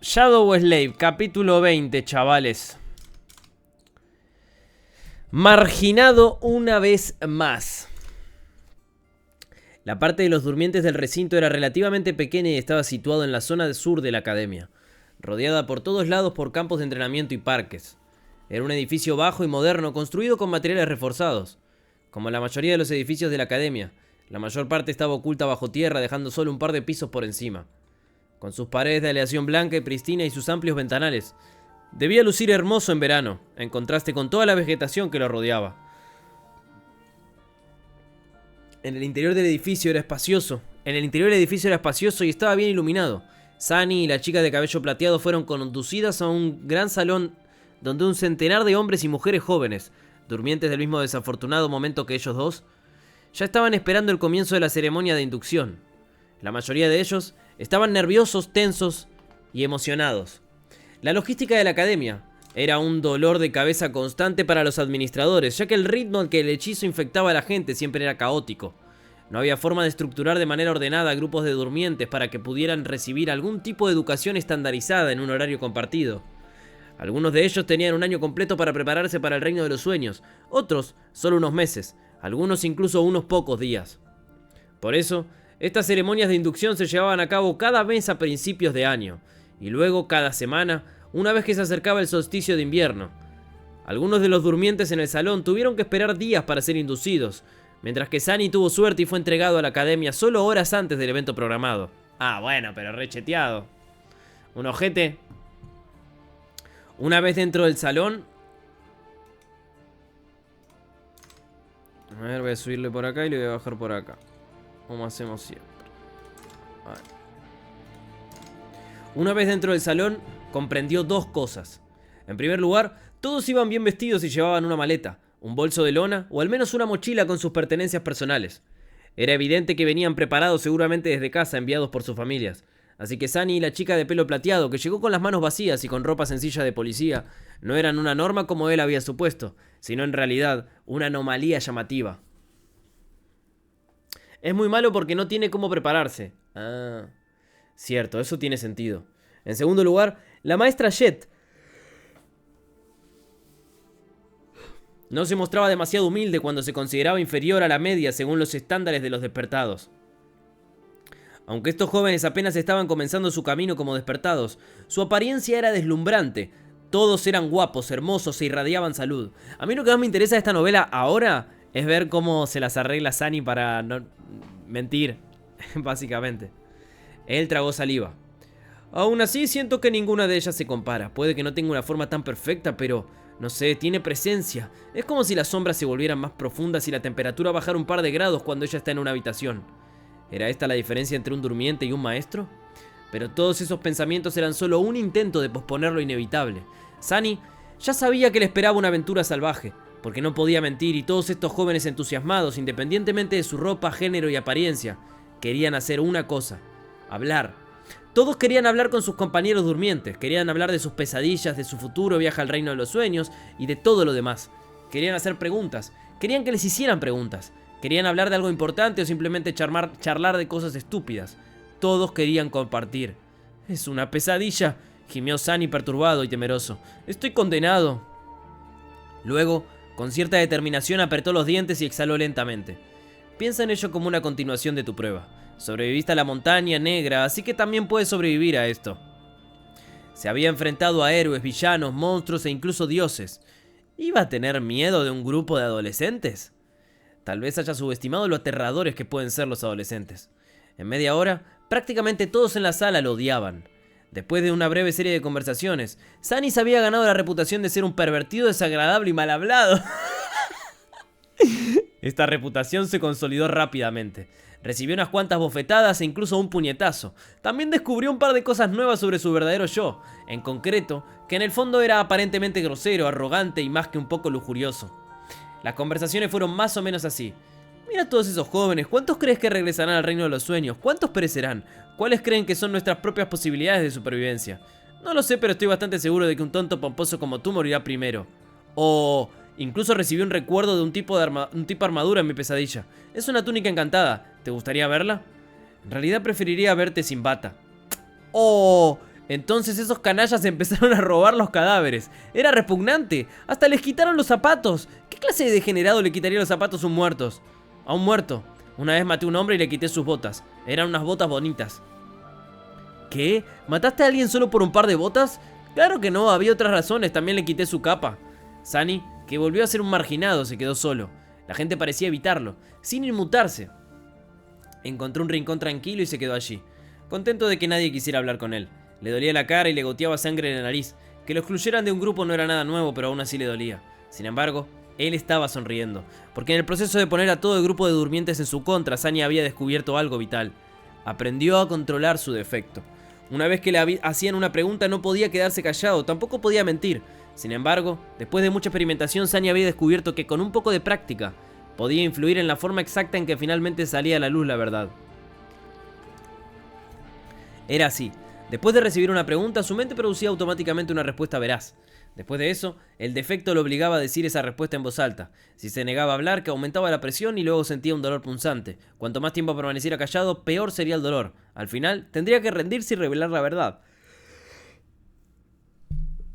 Shadow Slave, capítulo 20, chavales. Marginado una vez más. La parte de los durmientes del recinto era relativamente pequeña y estaba situado en la zona sur de la academia, rodeada por todos lados por campos de entrenamiento y parques. Era un edificio bajo y moderno construido con materiales reforzados. Como la mayoría de los edificios de la academia, la mayor parte estaba oculta bajo tierra, dejando solo un par de pisos por encima. Con sus paredes de aleación blanca y pristina y sus amplios ventanales, debía lucir hermoso en verano, en contraste con toda la vegetación que lo rodeaba. En el interior del edificio era espacioso. Y estaba bien iluminado. Sunny y la chica de cabello plateado fueron conducidas a un gran salón donde un centenar de hombres y mujeres jóvenes, durmientes del mismo desafortunado momento que ellos dos, ya estaban esperando el comienzo de la ceremonia de inducción. La mayoría de ellos estaban nerviosos, tensos y emocionados. La logística de la academia era un dolor de cabeza constante para los administradores, ya que el ritmo al que el hechizo infectaba a la gente siempre era caótico. No había forma de estructurar de manera ordenada grupos de durmientes para que pudieran recibir algún tipo de educación estandarizada en un horario compartido. Algunos de ellos tenían un año completo para prepararse para el reino de los sueños, otros solo unos meses, algunos incluso unos pocos días. Por eso, estas ceremonias de inducción se llevaban a cabo cada mes a principios de año, y luego cada semana, una vez que se acercaba el solsticio de invierno. Algunos de los durmientes en el salón tuvieron que esperar días para ser inducidos, mientras que Sunny tuvo suerte y fue entregado a la academia solo horas antes del evento programado. Ah, bueno, pero recheteado. Un ojete. Una vez dentro del salón... A ver, voy a subirle por acá y le voy a bajar por acá, como hacemos siempre. Vale. Una vez dentro del salón, comprendió dos cosas. En primer lugar, todos iban bien vestidos y llevaban una maleta, un bolso de lona o al menos una mochila con sus pertenencias personales. Era evidente que venían preparados seguramente desde casa, enviados por sus familias. Así que Sunny y la chica de pelo plateado, que llegó con las manos vacías y con ropa sencilla de policía, no eran una norma como él había supuesto, sino en realidad una anomalía llamativa. Es muy malo porque no tiene cómo prepararse. Ah, cierto, eso tiene sentido. En segundo lugar, la maestra Jet no se mostraba demasiado humilde cuando se consideraba inferior a la media según los estándares de los despertados. Aunque estos jóvenes apenas estaban comenzando su camino como despertados, su apariencia era deslumbrante. Todos eran guapos, hermosos e irradiaban salud. A mí lo que más me interesa de esta novela ahora es ver cómo se las arregla Sunny para no mentir, básicamente. Él tragó saliva. Aún así, siento que ninguna de ellas se compara. Puede que no tenga una forma tan perfecta, pero... no sé, tiene presencia. Es como si las sombras se volvieran más profundas y la temperatura bajara un par de grados cuando ella está en una habitación. ¿Era esta la diferencia entre un durmiente y un maestro? Pero todos esos pensamientos eran solo un intento de posponer lo inevitable. Sunny ya sabía que le esperaba una aventura salvaje, porque no podía mentir, y todos estos jóvenes entusiasmados, independientemente de su ropa, género y apariencia, querían hacer una cosa: hablar. Todos querían hablar con sus compañeros durmientes, querían hablar de sus pesadillas, de su futuro viaje al reino de los sueños y de todo lo demás. Querían hacer preguntas, querían que les hicieran preguntas, querían hablar de algo importante o simplemente charlar de cosas estúpidas. Todos querían compartir. Es una pesadilla, gimió Sunny perturbado y temeroso. Estoy condenado. Luego, con cierta determinación, apretó los dientes y exhaló lentamente. Piensa en ello como una continuación de tu prueba. Sobreviviste a la montaña negra, así que también puedes sobrevivir a esto. Se había enfrentado a héroes, villanos, monstruos e incluso dioses. ¿Iba a tener miedo de un grupo de adolescentes? Tal vez haya subestimado lo aterradores que pueden ser los adolescentes. En media hora, prácticamente todos en la sala lo odiaban. Después de una breve serie de conversaciones, Sunny se había ganado la reputación de ser un pervertido desagradable y mal hablado. Esta reputación se consolidó rápidamente. Recibió unas cuantas bofetadas e incluso un puñetazo. También descubrió un par de cosas nuevas sobre su verdadero yo. En concreto, que en el fondo era aparentemente grosero, arrogante y más que un poco lujurioso. Las conversaciones fueron más o menos así. Mira a todos esos jóvenes, ¿cuántos crees que regresarán al reino de los sueños? ¿Cuántos perecerán? ¿Cuáles creen que son nuestras propias posibilidades de supervivencia? No lo sé, pero estoy bastante seguro de que un tonto pomposo como tú morirá primero. O... incluso recibí un recuerdo de un tipo armadura en mi pesadilla. Es una túnica encantada. ¿Te gustaría verla? En realidad preferiría verte sin bata. Oh, Entonces esos canallas empezaron a robar los cadáveres. Era repugnante. Hasta les quitaron los zapatos. ¿Qué clase de degenerado le quitaría los zapatos a un muerto? Una vez maté a un hombre y le quité sus botas. Eran unas botas bonitas. ¿Qué? ¿Mataste a alguien solo por un par de botas? Claro que no, había otras razones. También le quité su capa. Sunny, que volvió a ser un marginado, se quedó solo. La gente parecía evitarlo, sin inmutarse. Encontró un rincón tranquilo y se quedó allí, contento de que nadie quisiera hablar con él. Le dolía la cara y le goteaba sangre en la nariz. Que lo excluyeran de un grupo no era nada nuevo, pero aún así le dolía. Sin embargo, él estaba sonriendo, porque en el proceso de poner a todo el grupo de durmientes en su contra, Sunny había descubierto algo vital. Aprendió a controlar su defecto. Una vez que le hacían una pregunta no podía quedarse callado, tampoco podía mentir. Sin embargo, después de mucha experimentación, Sunny había descubierto que con un poco de práctica podía influir en la forma exacta en que finalmente salía a la luz la verdad. Era así. Después de recibir una pregunta, su mente producía automáticamente una respuesta veraz. Después de eso, el defecto lo obligaba a decir esa respuesta en voz alta. Si se negaba a hablar, que aumentaba la presión y luego sentía un dolor punzante. Cuanto más tiempo permaneciera callado, peor sería el dolor. Al final, tendría que rendirse y revelar la verdad.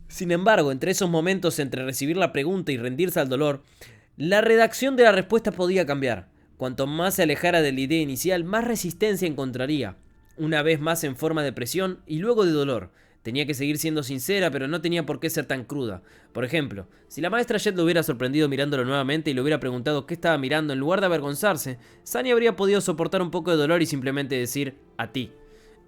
Sin embargo, entre esos momentos entre recibir la pregunta y rendirse al dolor, la redacción de la respuesta podía cambiar. Cuanto más se alejara de la idea inicial, más resistencia encontraría. Una vez más en forma de presión y luego de dolor. Tenía que seguir siendo sincera, pero no tenía por qué ser tan cruda. Por ejemplo, si la maestra Jet lo hubiera sorprendido mirándolo nuevamente y le hubiera preguntado qué estaba mirando en lugar de avergonzarse, Sunny habría podido soportar un poco de dolor y simplemente decir, a ti.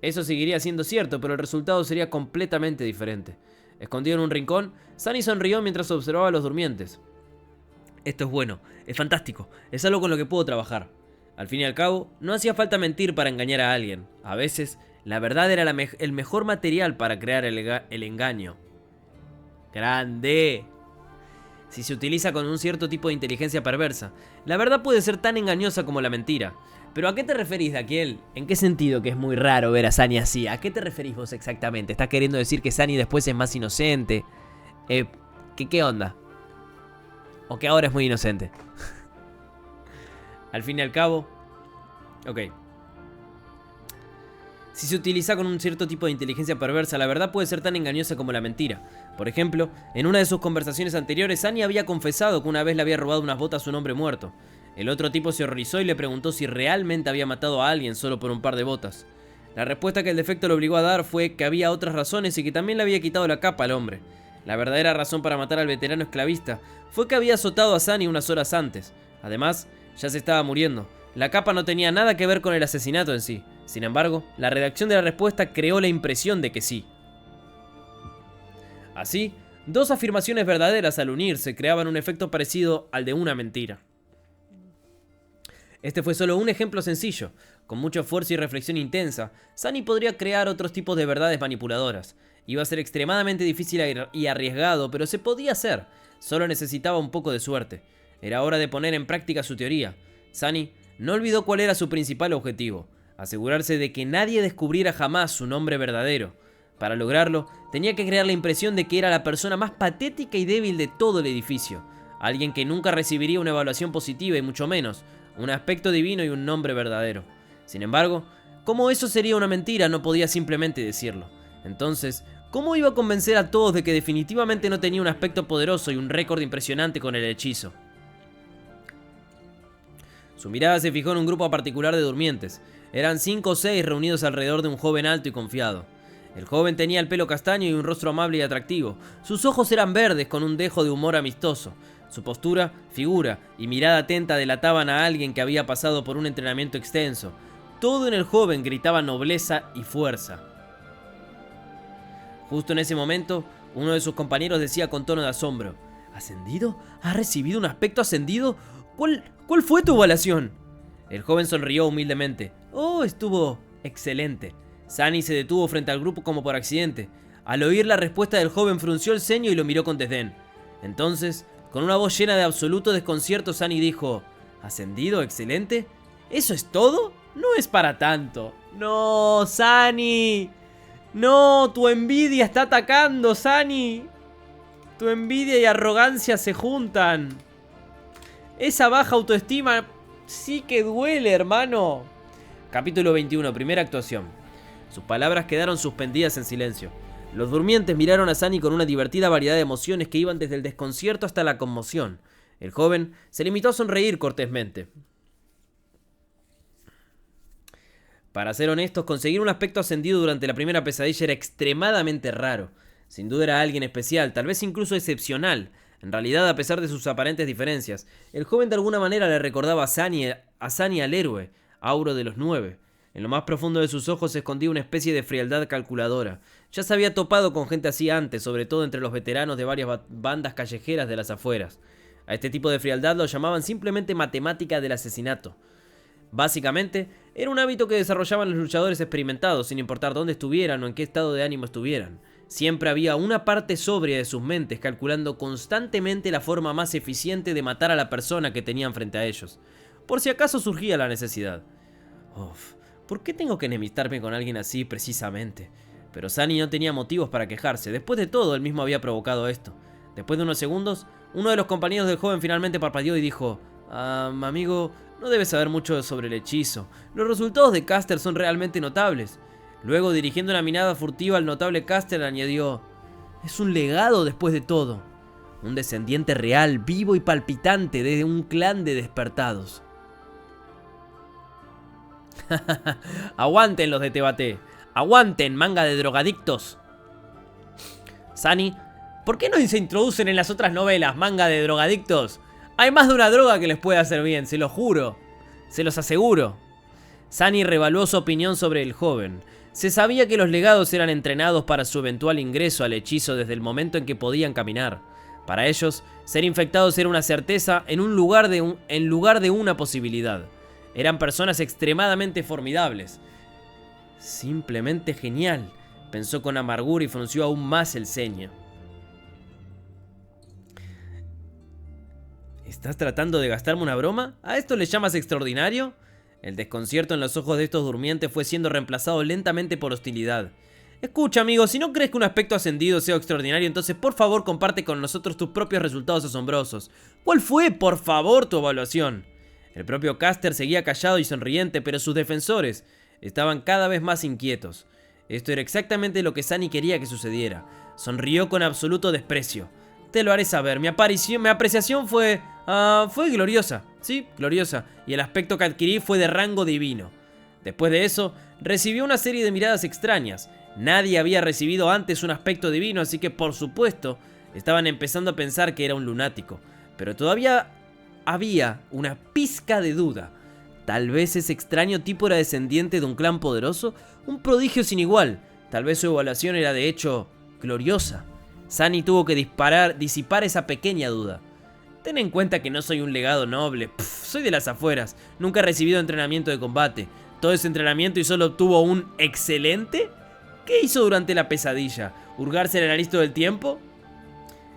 Eso seguiría siendo cierto, pero el resultado sería completamente diferente. Escondido en un rincón, Sunny sonrió mientras observaba a los durmientes. Esto es bueno, es fantástico, es algo con lo que puedo trabajar. Al fin y al cabo, no hacía falta mentir para engañar a alguien. A veces, la verdad era el mejor material para crear el engaño. ¡Grande! Si se utiliza con un cierto tipo de inteligencia perversa, la verdad puede ser tan engañosa como la mentira. ¿Pero a qué te referís, Daquiel? ¿En qué sentido que es muy raro ver a Sunny así? ¿A qué te referís vos exactamente? ¿Estás queriendo decir que Sunny después es más inocente? ¿Qué onda? ¿O que ahora es muy inocente? Al fin y al cabo... Ok. Si se utiliza con un cierto tipo de inteligencia perversa, la verdad puede ser tan engañosa como la mentira. Por ejemplo, en una de sus conversaciones anteriores, Sunny había confesado que una vez le había robado unas botas a un hombre muerto. El otro tipo se horrorizó y le preguntó si realmente había matado a alguien solo por un par de botas. La respuesta que el defecto le obligó a dar fue que había otras razones y que también le había quitado la capa al hombre. La verdadera razón para matar al veterano esclavista fue que había azotado a Sunny unas horas antes. Además, ya se estaba muriendo. La capa no tenía nada que ver con el asesinato en sí. Sin embargo, la redacción de la respuesta creó la impresión de que sí. Así, dos afirmaciones verdaderas al unirse creaban un efecto parecido al de una mentira. Este fue solo un ejemplo sencillo. Con mucho esfuerzo y reflexión intensa, Sunny podría crear otros tipos de verdades manipuladoras. Iba a ser extremadamente difícil y arriesgado, pero se podía hacer. Solo necesitaba un poco de suerte. Era hora de poner en práctica su teoría. Sunny no olvidó cuál era su principal objetivo: asegurarse de que nadie descubriera jamás su nombre verdadero. Para lograrlo, tenía que crear la impresión de que era la persona más patética y débil de todo el edificio. Alguien que nunca recibiría una evaluación positiva y mucho menos un aspecto divino y un nombre verdadero. Sin embargo, como eso sería una mentira, no podía simplemente decirlo. Entonces, ¿cómo iba a convencer a todos de que definitivamente no tenía un aspecto poderoso y un récord impresionante con el hechizo? Su mirada se fijó en un grupo particular de durmientes. Eran 5 o 6 reunidos alrededor de un joven alto y confiado. El joven tenía el pelo castaño y un rostro amable y atractivo. Sus ojos eran verdes con un dejo de humor amistoso. Su postura, figura y mirada atenta delataban a alguien que había pasado por un entrenamiento extenso. Todo en el joven gritaba nobleza y fuerza. Justo en ese momento, uno de sus compañeros decía con tono de asombro: ¿Ascendido? ¿Has recibido un aspecto ascendido? ¿Cuál fue tu evaluación? El joven sonrió humildemente. Oh, estuvo excelente. Sunny se detuvo frente al grupo como por accidente. Al oír la respuesta del joven frunció el ceño y lo miró con desdén. Entonces, con una voz llena de absoluto desconcierto, Sunny dijo: ¿Ascendido? ¿Excelente? ¿Eso es todo? No es para tanto. No, Sunny. No, tu envidia está atacando, Sunny. Tu envidia y arrogancia se juntan. Esa baja autoestima sí que duele, hermano. Capítulo 21, primera actuación. Sus palabras quedaron suspendidas en silencio. Los durmientes miraron a Sunny con una divertida variedad de emociones que iban desde el desconcierto hasta la conmoción. El joven se limitó a sonreír cortésmente. Para ser honestos, conseguir un aspecto ascendido durante la primera pesadilla era extremadamente raro. Sin duda era alguien especial, tal vez incluso excepcional. En realidad, a pesar de sus aparentes diferencias, el joven de alguna manera le recordaba a Sunny al héroe, Auro de los 9. En lo más profundo de sus ojos se escondía una especie de frialdad calculadora. Ya se había topado con gente así antes, sobre todo entre los veteranos de varias bandas callejeras de las afueras. A este tipo de frialdad lo llamaban simplemente matemática del asesinato. Básicamente, era un hábito que desarrollaban los luchadores experimentados, sin importar dónde estuvieran o en qué estado de ánimo estuvieran. Siempre había una parte sobria de sus mentes calculando constantemente la forma más eficiente de matar a la persona que tenían frente a ellos, por si acaso surgía la necesidad. Uf, ¿por qué tengo que enemistarme con alguien así precisamente? Pero Sunny no tenía motivos para quejarse. Después de todo, él mismo había provocado esto. Después de unos segundos, uno de los compañeros del joven finalmente parpadeó y dijo: amigo, no debes saber mucho sobre el hechizo. Los resultados de Caster son realmente notables. Luego, dirigiendo una mirada furtiva al notable Caster, añadió: es un legado después de todo. Un descendiente real, vivo y palpitante de un clan de despertados. Aguanten los de Tebate. Aguanten, manga de drogadictos. Sunny, ¿por qué no se introducen en las otras novelas, manga de drogadictos? Hay más de una droga que les puede hacer bien, se lo juro. Se los aseguro. Sunny revaluó su opinión sobre el joven. Se sabía que los legados eran entrenados para su eventual ingreso al hechizo desde el momento en que podían caminar. Para ellos, ser infectados era una certeza en lugar de una posibilidad. Eran personas extremadamente formidables. Simplemente genial, pensó con amargura y frunció aún más el ceño. ¿Estás tratando de gastarme una broma? ¿A esto le llamas extraordinario? El desconcierto en los ojos de estos durmientes fue siendo reemplazado lentamente por hostilidad. Escucha, amigo, si no crees que un aspecto ascendido sea extraordinario, entonces por favor comparte con nosotros tus propios resultados asombrosos. ¿Cuál fue, por favor, tu evaluación? El propio Caster seguía callado y sonriente, pero sus defensores estaban cada vez más inquietos. Esto era exactamente lo que Sunny quería que sucediera. Sonrió con absoluto desprecio. Te lo haré saber, mi apreciación fue gloriosa. Sí, gloriosa. Y el aspecto que adquirí fue de rango divino. Después de eso, recibió una serie de miradas extrañas. Nadie había recibido antes un aspecto divino, así que por supuesto, estaban empezando a pensar que era un lunático. Pero todavía había una pizca de duda. Tal vez ese extraño tipo era descendiente de un clan poderoso, un prodigio sin igual. Tal vez su evaluación era de hecho gloriosa. Sunny tuvo que disipar esa pequeña duda. Ten en cuenta que no soy un legado noble, soy de las afueras, nunca he recibido entrenamiento de combate. Todo ese entrenamiento y solo obtuvo un excelente. ¿Qué hizo durante la pesadilla? ¿Hurgarse en la nariz todo el tiempo?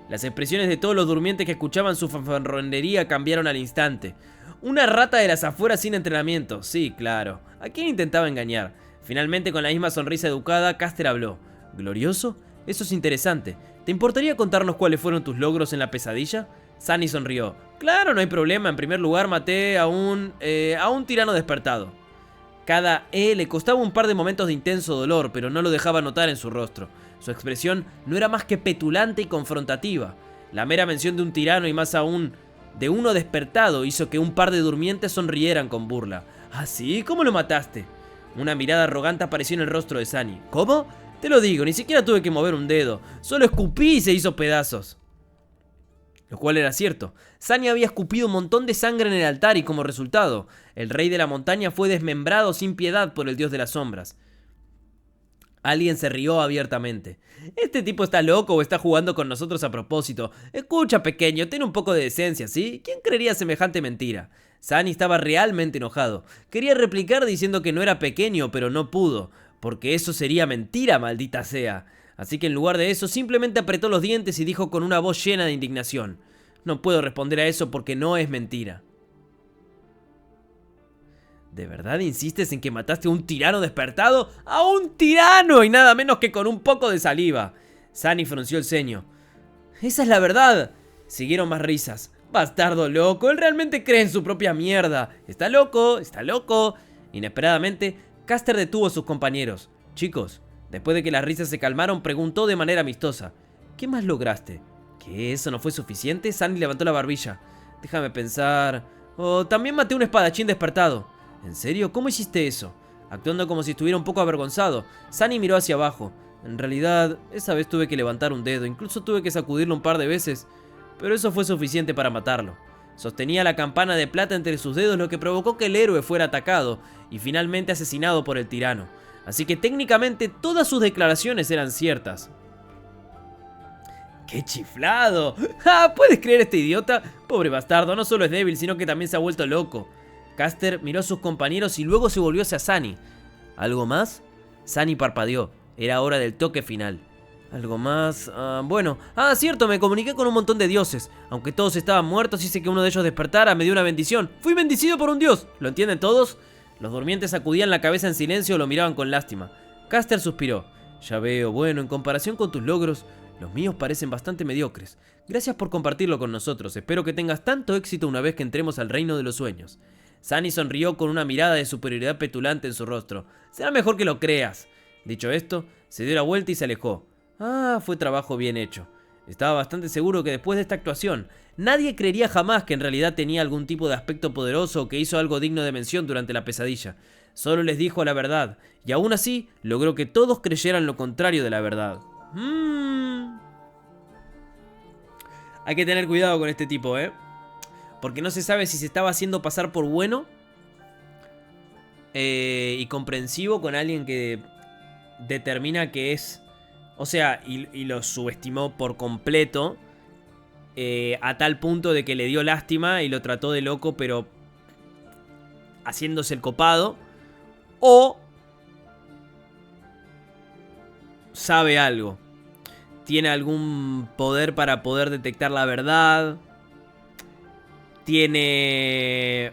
Las expresiones de todos los durmientes que escuchaban su fanfarronería cambiaron al instante. Una rata de las afueras sin entrenamiento, sí, claro. ¿A quién intentaba engañar? Finalmente, con la misma sonrisa educada, Caster habló. ¿Glorioso? Eso es interesante. ¿Te importaría contarnos cuáles fueron tus logros en la pesadilla? Sunny sonrió. Claro, no hay problema. En primer lugar, maté a un tirano despertado. Cada le costaba un par de momentos de intenso dolor, pero no lo dejaba notar en su rostro. Su expresión no era más que petulante y confrontativa. La mera mención de un tirano y más aún de uno despertado hizo que un par de durmientes sonrieran con burla. ¿Ah, sí? ¿Cómo lo mataste? Una mirada arrogante apareció en el rostro de Sunny. ¿Cómo? Te lo digo, ni siquiera tuve que mover un dedo. Solo escupí y se hizo pedazos. Lo cual era cierto. Sunny había escupido un montón de sangre en el altar y como resultado, el rey de la montaña fue desmembrado sin piedad por el dios de las sombras. Alguien se rió abiertamente. Este tipo está loco o está jugando con nosotros a propósito. Escucha, pequeño, ten un poco de decencia, ¿sí? ¿Quién creería semejante mentira? Sunny estaba realmente enojado. Quería replicar diciendo que no era pequeño, pero no pudo, porque eso sería mentira, maldita sea. Así que en lugar de eso, simplemente apretó los dientes y dijo con una voz llena de indignación: no puedo responder a eso porque no es mentira. ¿De verdad insistes en que mataste a un tirano despertado? ¡A un tirano! Y nada menos que con un poco de saliva. Sunny frunció el ceño. ¡Esa es la verdad! Siguieron más risas. Bastardo loco, él realmente cree en su propia mierda. Está loco, está loco. Inesperadamente, Caster detuvo a sus compañeros. Chicos, después de que las risas se calmaron, preguntó de manera amistosa: ¿qué más lograste? ¿Que eso no fue suficiente? Sunny levantó la barbilla. Déjame pensar. Oh, también maté a un espadachín despertado. ¿En serio? ¿Cómo hiciste eso? Actuando como si estuviera un poco avergonzado, Sunny miró hacia abajo. En realidad, esa vez tuve que levantar un dedo, incluso tuve que sacudirlo un par de veces, pero eso fue suficiente para matarlo. Sostenía la campana de plata entre sus dedos, lo que provocó que el héroe fuera atacado y finalmente asesinado por el tirano. Así que técnicamente todas sus declaraciones eran ciertas. ¡Qué chiflado! ¡Ja! ¿Puedes creer este idiota? Pobre bastardo, no solo es débil, sino que también se ha vuelto loco. Caster miró a sus compañeros y luego se volvió hacia Sunny. ¿Algo más? Sunny parpadeó. Era hora del toque final. ¿Algo más? Bueno. Cierto, me comuniqué con un montón de dioses. Aunque todos estaban muertos, hice que uno de ellos despertara, me dio una bendición. ¡Fui bendecido por un dios! ¿Lo entienden todos? Los durmientes sacudían la cabeza en silencio o lo miraban con lástima. Caster suspiró. Ya veo, bueno, en comparación con tus logros, los míos parecen bastante mediocres. Gracias por compartirlo con nosotros. Espero que tengas tanto éxito una vez que entremos al reino de los sueños. Sunny sonrió con una mirada de superioridad petulante en su rostro. Será mejor que lo creas. Dicho esto, se dio la vuelta y se alejó. Fue trabajo bien hecho. Estaba bastante seguro que después de esta actuación, nadie creería jamás que en realidad tenía algún tipo de aspecto poderoso o que hizo algo digno de mención durante la pesadilla. Solo les dijo la verdad, y aún así logró que todos creyeran lo contrario de la verdad. Hay que tener cuidado con este tipo, porque no se sabe si se estaba haciendo pasar por bueno y comprensivo con alguien que determina que es... O sea, y lo subestimó por completo a tal punto de que le dio lástima y lo trató de loco, pero haciéndose el copado. O sabe algo. Tiene algún poder para poder detectar la verdad. Tiene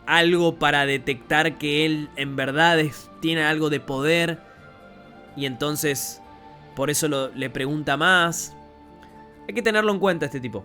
algo para detectar que él en verdad tiene algo de poder. Y entonces por eso le pregunta más. Hay que tenerlo en cuenta este tipo.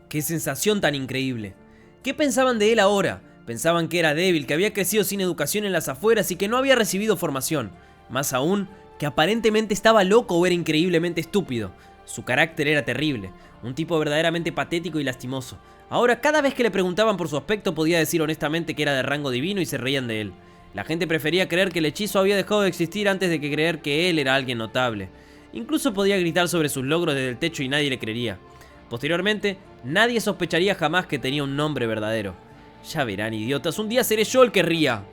Qué sensación tan increíble. ¿Qué pensaban de él ahora? Pensaban que era débil, que había crecido sin educación en las afueras y que no había recibido formación. Más aún, que aparentemente estaba loco o era increíblemente estúpido. Su carácter era terrible, un tipo verdaderamente patético y lastimoso. Ahora, cada vez que le preguntaban por su aspecto, podía decir honestamente que era de rango divino y se reían de él. La gente prefería creer que el hechizo había dejado de existir antes de que creer que él era alguien notable. Incluso podía gritar sobre sus logros desde el techo y nadie le creería. Posteriormente, nadie sospecharía jamás que tenía un nombre verdadero. Ya verán, idiotas, un día seré yo el que ría.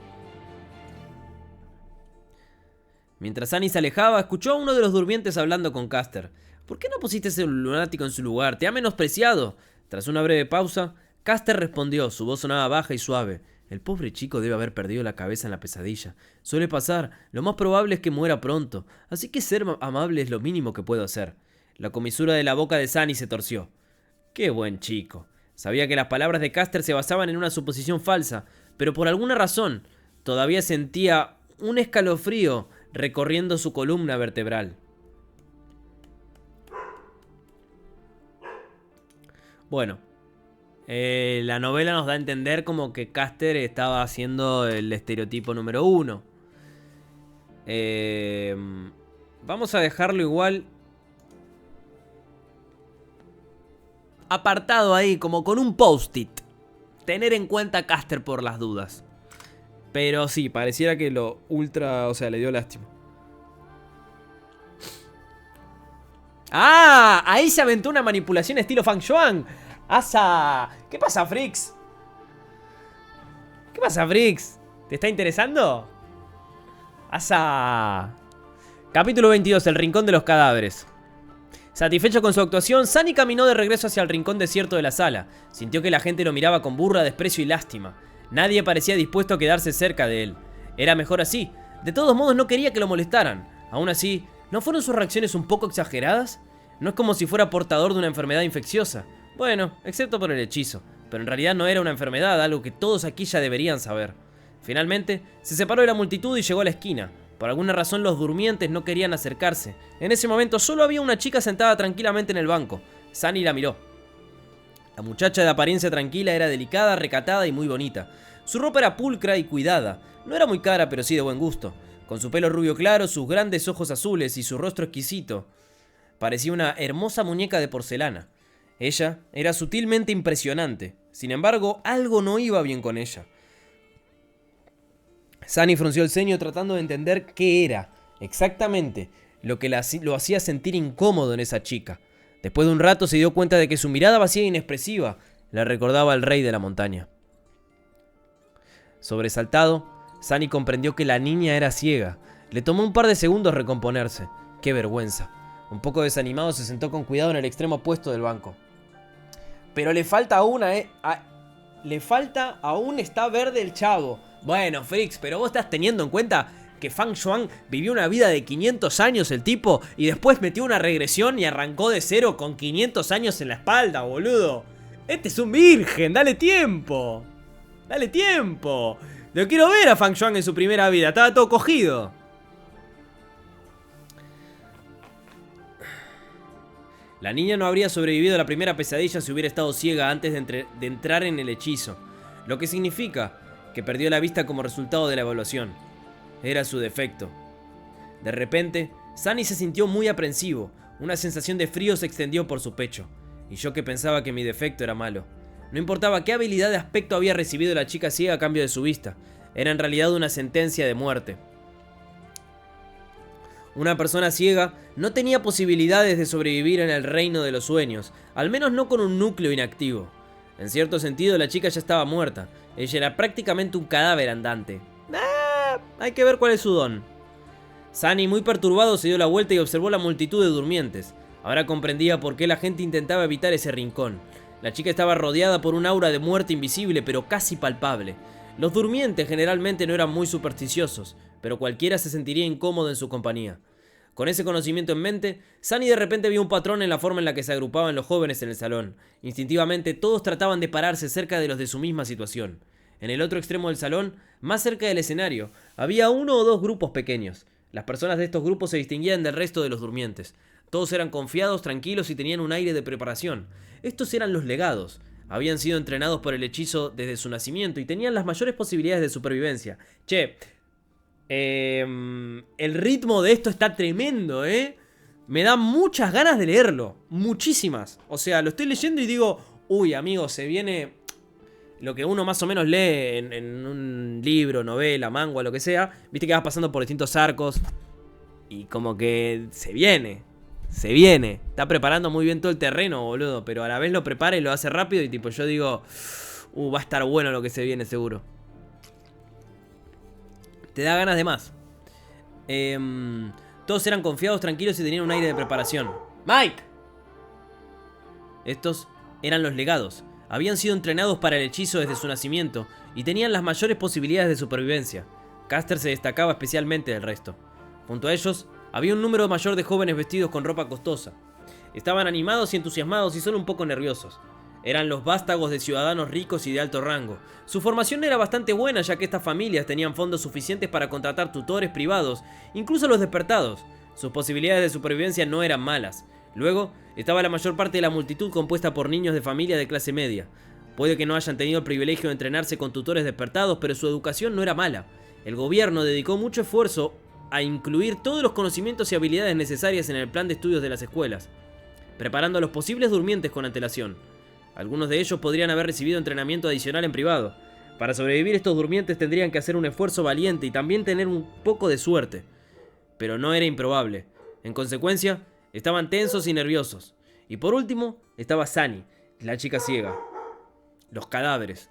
Mientras Sunny se alejaba, escuchó a uno de los durmientes hablando con Caster. ¿Por qué no pusiste ese lunático en su lugar? Te ha menospreciado. Tras una breve pausa, Caster respondió, su voz sonaba baja y suave. El pobre chico debe haber perdido la cabeza en la pesadilla. Suele pasar, lo más probable es que muera pronto, así que ser amable es lo mínimo que puedo hacer. La comisura de la boca de Sunny se torció. ¡Qué buen chico! Sabía que las palabras de Caster se basaban en una suposición falsa, pero por alguna razón, todavía sentía un escalofrío recorriendo su columna vertebral. Bueno, la novela nos da a entender como que Caster estaba haciendo el estereotipo número 1. Vamos a dejarlo igual apartado ahí, como con un post-it. Tener en cuenta a Caster por las dudas. Pero sí, pareciera que lo ultra... O sea, le dio lástima. ¡Ah! Ahí se aventó una manipulación estilo Fang Xuan. ¡Asa! ¿Qué pasa, Frix? ¿Qué pasa, Frix? ¿Te está interesando? ¡Asa! Capítulo 22, el rincón de los cadáveres. Satisfecho con su actuación, Sunny caminó de regreso hacia el rincón desierto de la sala. Sintió que la gente lo miraba con burla, desprecio y lástima. Nadie parecía dispuesto a quedarse cerca de él. Era mejor así. De todos modos, no quería que lo molestaran. Aún así, ¿no fueron sus reacciones un poco exageradas? No es como si fuera portador de una enfermedad infecciosa. Bueno, excepto por el hechizo. Pero en realidad no era una enfermedad, algo que todos aquí ya deberían saber. Finalmente, se separó de la multitud y llegó a la esquina. Por alguna razón los durmientes no querían acercarse. En ese momento solo había una chica sentada tranquilamente en el banco. Sunny la miró. La muchacha de apariencia tranquila era delicada, recatada y muy bonita. Su ropa era pulcra y cuidada. No era muy cara, pero sí de buen gusto. Con su pelo rubio claro, sus grandes ojos azules y su rostro exquisito, parecía una hermosa muñeca de porcelana. Ella era sutilmente impresionante. Sin embargo, algo no iba bien con ella. Sunny frunció el ceño tratando de entender qué era exactamente lo que lo hacía sentir incómodo en esa chica. Después de un rato se dio cuenta de que su mirada vacía e inexpresiva le recordaba al rey de la montaña. Sobresaltado, Sunny comprendió que la niña era ciega. Le tomó un par de segundos recomponerse. ¡Qué vergüenza! Un poco desanimado se sentó con cuidado en el extremo opuesto del banco. Pero le falta una, le falta aún está verde el chavo. Bueno, Frix, pero vos estás teniendo en cuenta que Fang Xuan vivió una vida de 500 años el tipo y después metió una regresión y arrancó de cero con 500 años en la espalda, boludo. Este es un virgen, dale tiempo. Dale tiempo. Lo quiero ver a Fang Xuan en su primera vida, estaba todo cogido. La niña no habría sobrevivido a la primera pesadilla si hubiera estado ciega antes de entrar en el hechizo, lo que significa que perdió la vista como resultado de la evaluación. Era su defecto. De repente, Sunny se sintió muy aprensivo. Una sensación de frío se extendió por su pecho. Y yo que pensaba que mi defecto era malo. No importaba qué habilidad de aspecto había recibido la chica ciega a cambio de su vista. Era en realidad una sentencia de muerte. Una persona ciega no tenía posibilidades de sobrevivir en el reino de los sueños, al menos no con un núcleo inactivo. En cierto sentido, la chica ya estaba muerta. Ella era prácticamente un cadáver andante. Hay que ver cuál es su don. Sunny, muy perturbado, se dio la vuelta y observó la multitud de durmientes. Ahora comprendía por qué la gente intentaba evitar ese rincón. La chica estaba rodeada por un aura de muerte invisible, pero casi palpable. Los durmientes generalmente no eran muy supersticiosos, pero cualquiera se sentiría incómodo en su compañía. Con ese conocimiento en mente, Sunny de repente vio un patrón en la forma en la que se agrupaban los jóvenes en el salón. Instintivamente todos trataban de pararse cerca de los de su misma situación. En el otro extremo del salón, más cerca del escenario, había uno o dos grupos pequeños. Las personas de estos grupos se distinguían del resto de los durmientes. Todos eran confiados, tranquilos y tenían un aire de preparación. Estos eran los legados. Habían sido entrenados por el hechizo desde su nacimiento y tenían las mayores posibilidades de supervivencia. Che, el ritmo de esto está tremendo, Me da muchas ganas de leerlo. Muchísimas. O sea, lo estoy leyendo y digo, uy, amigo, se viene lo que uno más o menos lee en un libro, novela, manga, lo que sea. Viste que vas pasando por distintos arcos y como que se viene. Se viene. Está preparando muy bien todo el terreno, boludo. Pero a la vez lo prepara y lo hace rápido y tipo yo digo, va a estar bueno lo que se viene seguro. Te da ganas de más. Todos eran confiados, tranquilos y tenían un aire de preparación. ¡Mike! Estos eran los legados. Habían sido entrenados para el hechizo desde su nacimiento y tenían las mayores posibilidades de supervivencia. Caster se destacaba especialmente del resto. Junto a ellos, había un número mayor de jóvenes vestidos con ropa costosa. Estaban animados y entusiasmados y solo un poco nerviosos. Eran los vástagos de ciudadanos ricos y de alto rango. Su formación era bastante buena ya que estas familias tenían fondos suficientes para contratar tutores privados, incluso los despertados. Sus posibilidades de supervivencia no eran malas. Luego, estaba la mayor parte de la multitud compuesta por niños de familia de clase media. Puede que no hayan tenido el privilegio de entrenarse con tutores despertados, pero su educación no era mala. El gobierno dedicó mucho esfuerzo a incluir todos los conocimientos y habilidades necesarias en el plan de estudios de las escuelas, preparando a los posibles durmientes con antelación. Algunos de ellos podrían haber recibido entrenamiento adicional en privado. Para sobrevivir estos durmientes tendrían que hacer un esfuerzo valiente y también tener un poco de suerte. Pero no era improbable. En consecuencia, estaban tensos y nerviosos. Y por último, estaba Sunny, la chica ciega. Los cadáveres.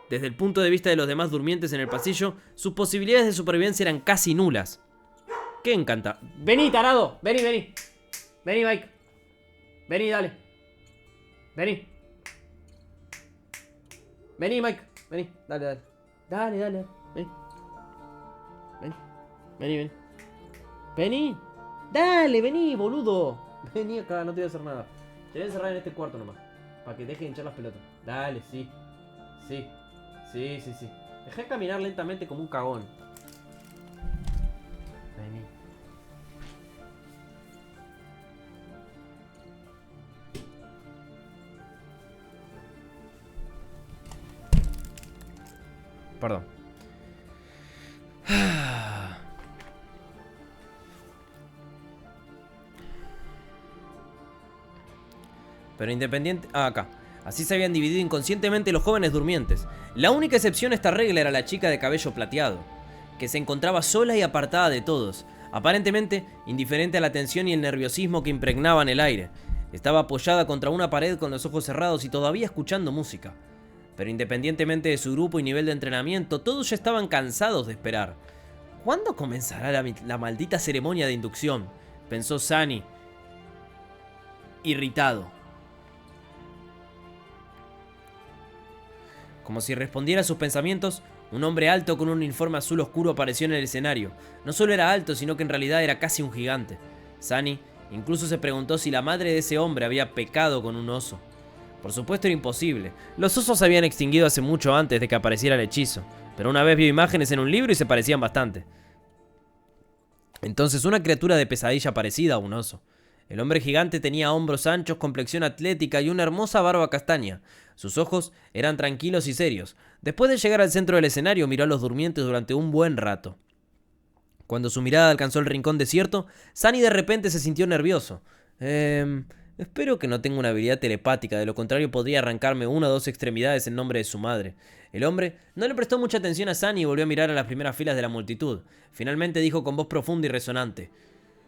Desde el punto de vista de los demás durmientes en el pasillo, sus posibilidades de supervivencia eran casi nulas. ¡Qué encanta! ¡Vení, tarado! ¡Vení, vení! ¡Vení, Mike! ¡Vení, dale! ¡Vení! Vení, Mike. Vení. Dale, dale. Dale, dale. Vení. Vení. Vení, vení. Vení. Dale, vení, boludo. Vení acá, no te voy a hacer nada. Te voy a encerrar en este cuarto nomás. Para que deje de hinchar las pelotas. Dale, sí. Sí. Sí, sí, sí. Dejá de caminar lentamente como un cagón. Vení. Perdón. Pero independiente... acá. Así se habían dividido inconscientemente los jóvenes durmientes. La única excepción a esta regla era la chica de cabello plateado, que se encontraba sola y apartada de todos, aparentemente indiferente a la tensión y el nerviosismo que impregnaban el aire. Estaba apoyada contra una pared con los ojos cerrados y todavía escuchando música. Pero independientemente de su grupo y nivel de entrenamiento, todos ya estaban cansados de esperar. ¿Cuándo comenzará la maldita ceremonia de inducción?, pensó Sunny, irritado. Como si respondiera a sus pensamientos, un hombre alto con un uniforme azul oscuro apareció en el escenario. No solo era alto, sino que en realidad era casi un gigante. Sunny incluso se preguntó si la madre de ese hombre había pecado con un oso. Por supuesto era imposible. Los osos se habían extinguido hace mucho antes de que apareciera el hechizo, pero una vez vio imágenes en un libro y se parecían bastante. Entonces una criatura de pesadilla parecida a un oso. El hombre gigante tenía hombros anchos, complexión atlética y una hermosa barba castaña. Sus ojos eran tranquilos y serios. Después de llegar al centro del escenario, miró a los durmientes durante un buen rato. Cuando su mirada alcanzó el rincón desierto, Sunny de repente se sintió nervioso. Espero que no tenga una habilidad telepática, de lo contrario podría arrancarme una o dos extremidades en nombre de su madre. El hombre no le prestó mucha atención a Sunny y volvió a mirar a las primeras filas de la multitud. Finalmente dijo con voz profunda y resonante: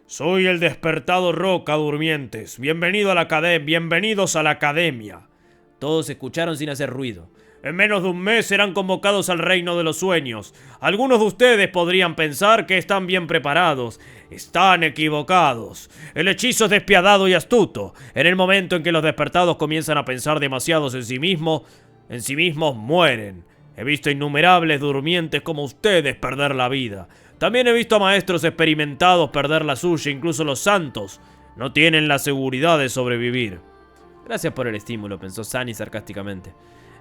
Soy el despertado Roca, durmientes. Bienvenidos a la academia. Todos escucharon sin hacer ruido. En menos de un mes serán convocados al reino de los sueños. Algunos de ustedes podrían pensar que están bien preparados. Están equivocados. El hechizo es despiadado y astuto. En el momento en que los despertados comienzan a pensar demasiados en sí mismos mueren. He visto innumerables durmientes como ustedes perder la vida. También he visto a maestros experimentados perder la suya. Incluso los santos no tienen la seguridad de sobrevivir. Gracias por el estímulo, pensó Sunny sarcásticamente.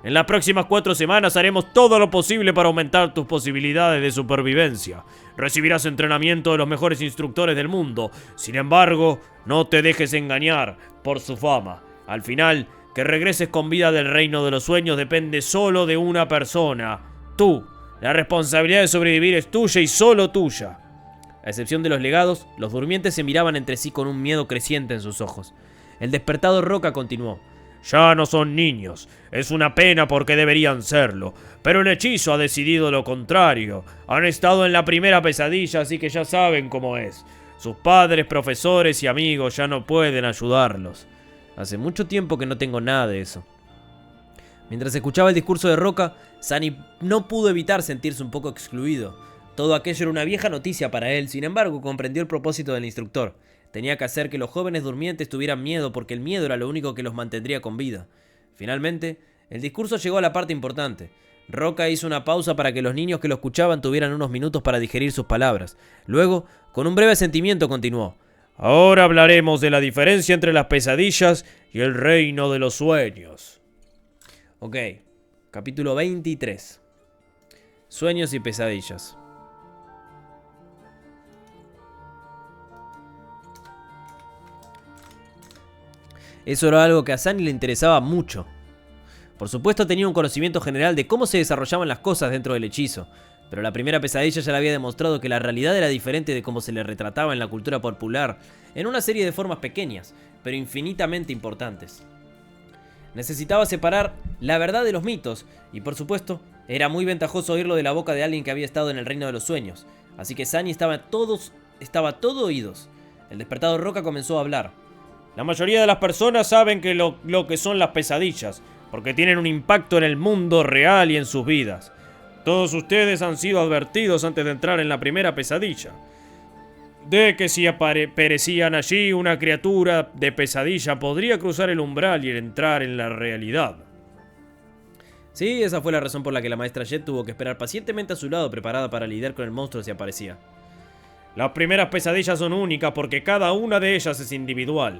En las próximas 4 semanas haremos todo lo posible para aumentar tus posibilidades de supervivencia. Recibirás entrenamiento de los mejores instructores del mundo. Sin embargo, no te dejes engañar por su fama. Al final, que regreses con vida del reino de los sueños depende solo de una persona. Tú. La responsabilidad de sobrevivir es tuya y solo tuya. A excepción de los legados, los durmientes se miraban entre sí con un miedo creciente en sus ojos. El despertado Roca continuó: Ya no son niños. Es una pena porque deberían serlo. Pero el hechizo ha decidido lo contrario. Han estado en la primera pesadilla, así que ya saben cómo es. Sus padres, profesores y amigos ya no pueden ayudarlos. Hace mucho tiempo que no tengo nada de eso. Mientras escuchaba el discurso de Roca, Sunny no pudo evitar sentirse un poco excluido. Todo aquello era una vieja noticia para él, sin embargo comprendió el propósito del instructor. Tenía que hacer que los jóvenes durmientes tuvieran miedo porque el miedo era lo único que los mantendría con vida. Finalmente, el discurso llegó a la parte importante. Roca hizo una pausa para que los niños que lo escuchaban tuvieran unos minutos para digerir sus palabras. Luego, con un breve sentimiento, continuó: Ahora hablaremos de la diferencia entre las pesadillas y el reino de los sueños. Ok, capítulo 23. Sueños y pesadillas. Eso era algo que a Sunny le interesaba mucho. Por supuesto tenía un conocimiento general de cómo se desarrollaban las cosas dentro del hechizo, pero la primera pesadilla ya le había demostrado que la realidad era diferente de cómo se le retrataba en la cultura popular, en una serie de formas pequeñas, pero infinitamente importantes. Necesitaba separar la verdad de los mitos, y por supuesto, era muy ventajoso oírlo de la boca de alguien que había estado en el reino de los sueños, así que Sunny estaba todo oídos. El despertado Roca comenzó a hablar. La mayoría de las personas saben que lo que son las pesadillas, porque tienen un impacto en el mundo real y en sus vidas. Todos ustedes han sido advertidos antes de entrar en la primera pesadilla, de que si perecían allí una criatura de pesadilla podría cruzar el umbral y entrar en la realidad. Sí, esa fue la razón por la que la maestra Jet tuvo que esperar pacientemente a su lado, preparada para lidiar con el monstruo si aparecía. Las primeras pesadillas son únicas porque cada una de ellas es individual.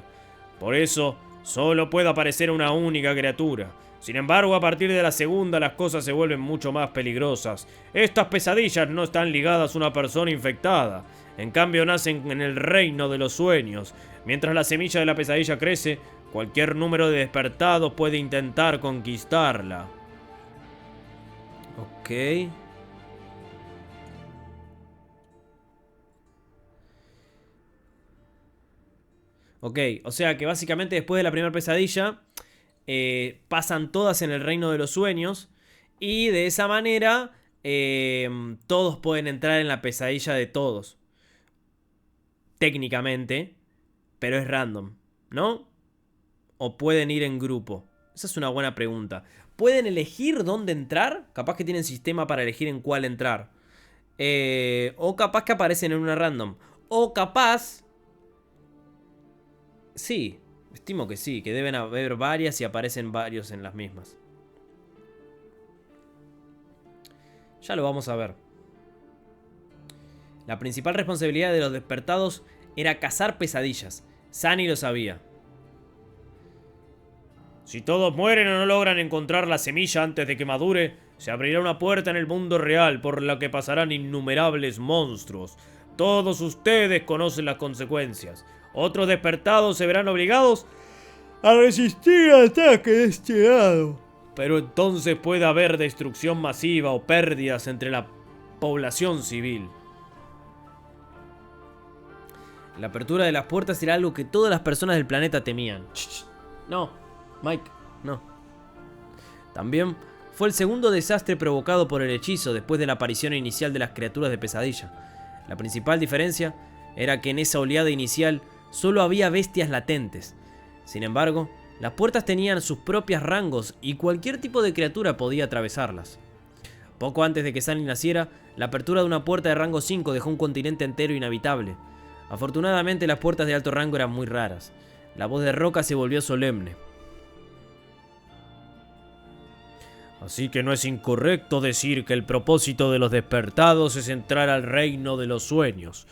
Por eso, solo puede aparecer una única criatura. Sin embargo, a partir de la segunda las cosas se vuelven mucho más peligrosas. Estas pesadillas no están ligadas a una persona infectada. En cambio, nacen en el reino de los sueños. Mientras la semilla de la pesadilla crece, cualquier número de despertados puede intentar conquistarla. Ok. Ok, o sea que básicamente después de la primera pesadilla pasan todas en el reino de los sueños y de esa manera todos pueden entrar en la pesadilla de todos. Técnicamente, pero es random, ¿no? ¿O pueden ir en grupo? Esa es una buena pregunta. ¿Pueden elegir dónde entrar? Capaz que tienen sistema para elegir en cuál entrar. O capaz que aparecen en una random. O capaz... Sí, estimo que sí, que deben haber varias y aparecen varios en las mismas. Ya lo vamos a ver. La principal responsabilidad de los despertados era cazar pesadillas. Sunny lo sabía. Si todos mueren o no logran encontrar la semilla antes de que madure, se abrirá una puerta en el mundo real por la que pasarán innumerables monstruos. Todos ustedes conocen las consecuencias. Otros despertados se verán obligados a resistir al ataque de este lado. Pero entonces puede haber destrucción masiva o pérdidas entre la población civil. La apertura de las puertas era algo que todas las personas del planeta temían. No, Mike, no. También fue el segundo desastre provocado por el hechizo después de la aparición inicial de las criaturas de pesadilla. La principal diferencia era que en esa oleada inicial solo había bestias latentes. Sin embargo, las puertas tenían sus propios rangos y cualquier tipo de criatura podía atravesarlas. Poco antes de que Sunny naciera, la apertura de una puerta de rango 5 dejó un continente entero inhabitable. Afortunadamente, las puertas de alto rango eran muy raras. La voz de Roca se volvió solemne. Así que no es incorrecto decir que el propósito de los despertados es entrar al reino de los sueños,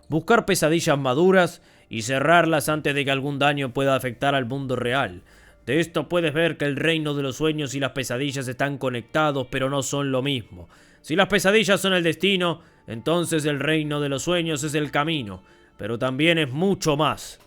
buscar pesadillas maduras y cerrarlas antes de que algún daño pueda afectar al mundo real. De esto puedes ver que el reino de los sueños y las pesadillas están conectados, pero no son lo mismo. Si las pesadillas son el destino, entonces el reino de los sueños es el camino, pero también es mucho más.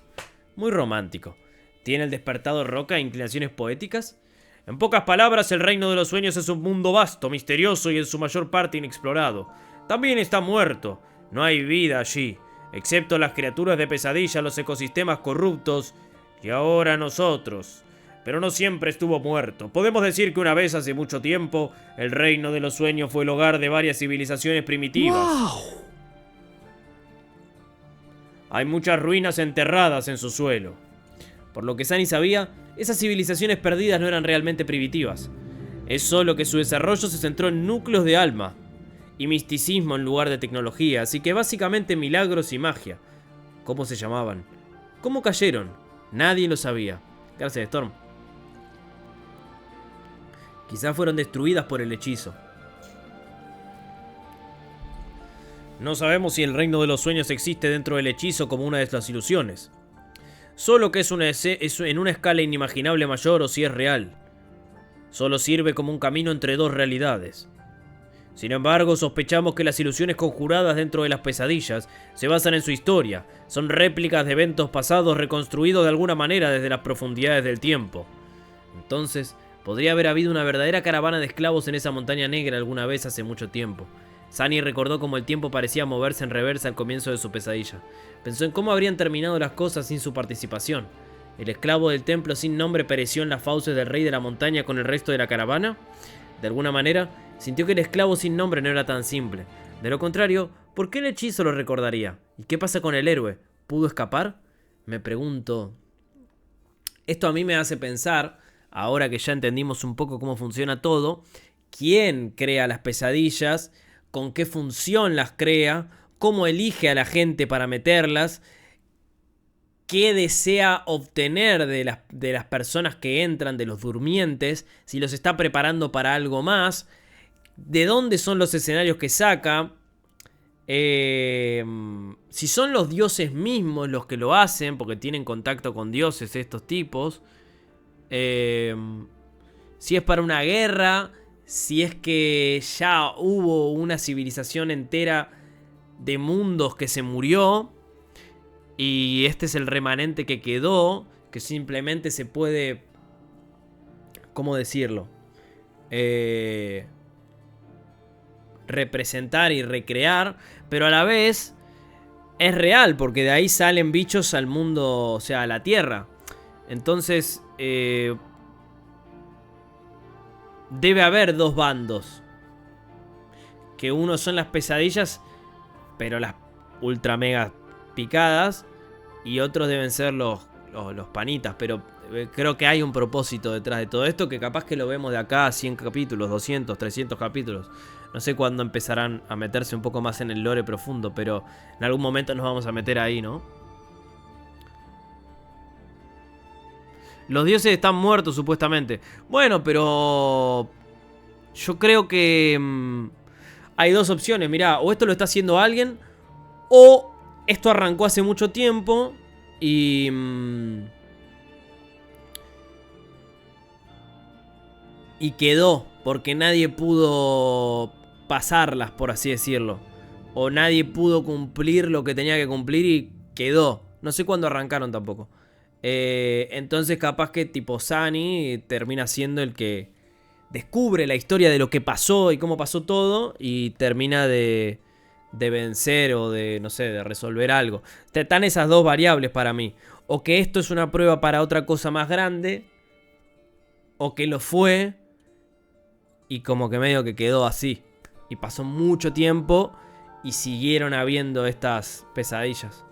Muy romántico. ¿Tiene el despertado Roca inclinaciones poéticas? En pocas palabras, el reino de los sueños es un mundo vasto, misterioso y en su mayor parte inexplorado. También está muerto. No hay vida allí, excepto las criaturas de pesadilla, los ecosistemas corruptos y ahora nosotros. Pero no siempre estuvo muerto. Podemos decir que una vez hace mucho tiempo, el reino de los sueños fue el hogar de varias civilizaciones primitivas. ¡Wow! Hay muchas ruinas enterradas en su suelo. Por lo que Sunny sabía, esas civilizaciones perdidas no eran realmente primitivas. Es solo que su desarrollo se centró en núcleos de alma y misticismo en lugar de tecnología, así que básicamente milagros y magia. ¿Cómo se llamaban? ¿Cómo cayeron? Nadie lo sabía. Gracias, Storm. Quizás fueron destruidas por el hechizo. No sabemos si el reino de los sueños existe dentro del hechizo como una de las ilusiones. Solo que es en una escala inimaginable mayor o si es real. Solo sirve como un camino entre dos realidades. Sin embargo, sospechamos que las ilusiones conjuradas dentro de las pesadillas se basan en su historia. Son réplicas de eventos pasados reconstruidos de alguna manera desde las profundidades del tiempo. Entonces, podría haber habido una verdadera caravana de esclavos en esa montaña negra alguna vez hace mucho tiempo. Sunny recordó cómo el tiempo parecía moverse en reversa al comienzo de su pesadilla. Pensó en cómo habrían terminado las cosas sin su participación. ¿El esclavo del templo sin nombre pereció en las fauces del rey de la montaña con el resto de la caravana? De alguna manera, sintió que el esclavo sin nombre no era tan simple. De lo contrario, ¿por qué el hechizo lo recordaría? ¿Y qué pasa con el héroe? ¿Pudo escapar? Me pregunto. Esto a mí me hace pensar, ahora que ya entendimos un poco cómo funciona todo, ¿quién crea las pesadillas? ¿Con qué función las crea? ¿Cómo elige a la gente para meterlas? ¿Qué desea obtener de las personas que entran, de los durmientes? Si los está preparando para algo más. ¿De dónde son los escenarios que saca? Si son los dioses mismos los que lo hacen, porque tienen contacto con dioses estos tipos. Si es para una guerra. Si es que ya hubo una civilización entera de mundos que se murió y este es el remanente que quedó, que simplemente se puede, ¿cómo decirlo? Representar y recrear, pero a la vez es real, porque de ahí salen bichos al mundo, o sea, a la Tierra. Entonces, debe haber dos bandos. Que uno son las pesadillas, pero las ultra mega picadas. Y otros deben ser los panitas. Pero creo que hay un propósito detrás de todo esto, que capaz que lo vemos de acá a 100 capítulos, 200, 300 capítulos. No sé cuándo empezarán a meterse un poco más en el lore profundo, pero en algún momento nos vamos a meter ahí, ¿no? Los dioses están muertos supuestamente. Bueno, pero yo creo que hay dos opciones. Mirá, o esto lo está haciendo alguien, o esto arrancó hace mucho tiempo y quedó, porque nadie pudo pasarlas, por así decirlo. O nadie pudo cumplir lo que tenía que cumplir y quedó. No sé cuándo arrancaron tampoco. Entonces capaz que tipo Sunny termina siendo el que descubre la historia de lo que pasó y cómo pasó todo, y termina de vencer o de, no sé, de resolver algo. Están esas dos variables para mí. O que esto es una prueba para otra cosa más grande, o que lo fue y como que medio que quedó así. Y pasó mucho tiempo y siguieron habiendo estas pesadillas.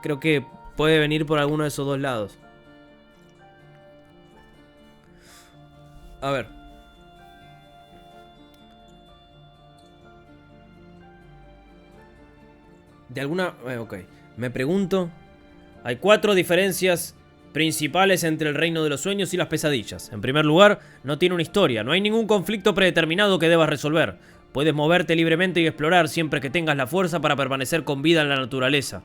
Creo que puede venir por alguno de esos dos lados. A ver. De alguna... ok. Me pregunto... Hay 4 diferencias principales entre el reino de los sueños y las pesadillas. En primer lugar, no tiene una historia. No hay ningún conflicto predeterminado que debas resolver. Puedes moverte libremente y explorar siempre que tengas la fuerza para permanecer con vida en la naturaleza.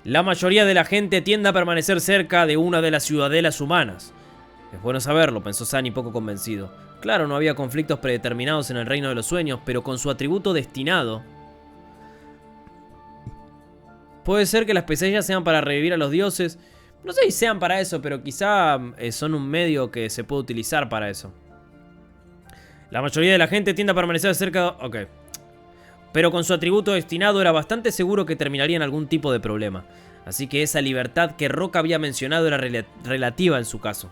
La mayoría de la gente tiende a permanecer cerca de una de las ciudadelas humanas. Es bueno saberlo, pensó Sunny poco convencido. Claro, no había conflictos predeterminados en el reino de los sueños, pero con su atributo destinado. Puede ser que las pesadillas sean para revivir a los dioses. No sé si sean para eso, pero quizá son un medio que se puede utilizar para eso. La mayoría de la gente tiende a permanecer cerca... Ok. Pero con su atributo destinado era bastante seguro que terminaría en algún tipo de problema. Así que esa libertad que Roca había mencionado era relativa en su caso.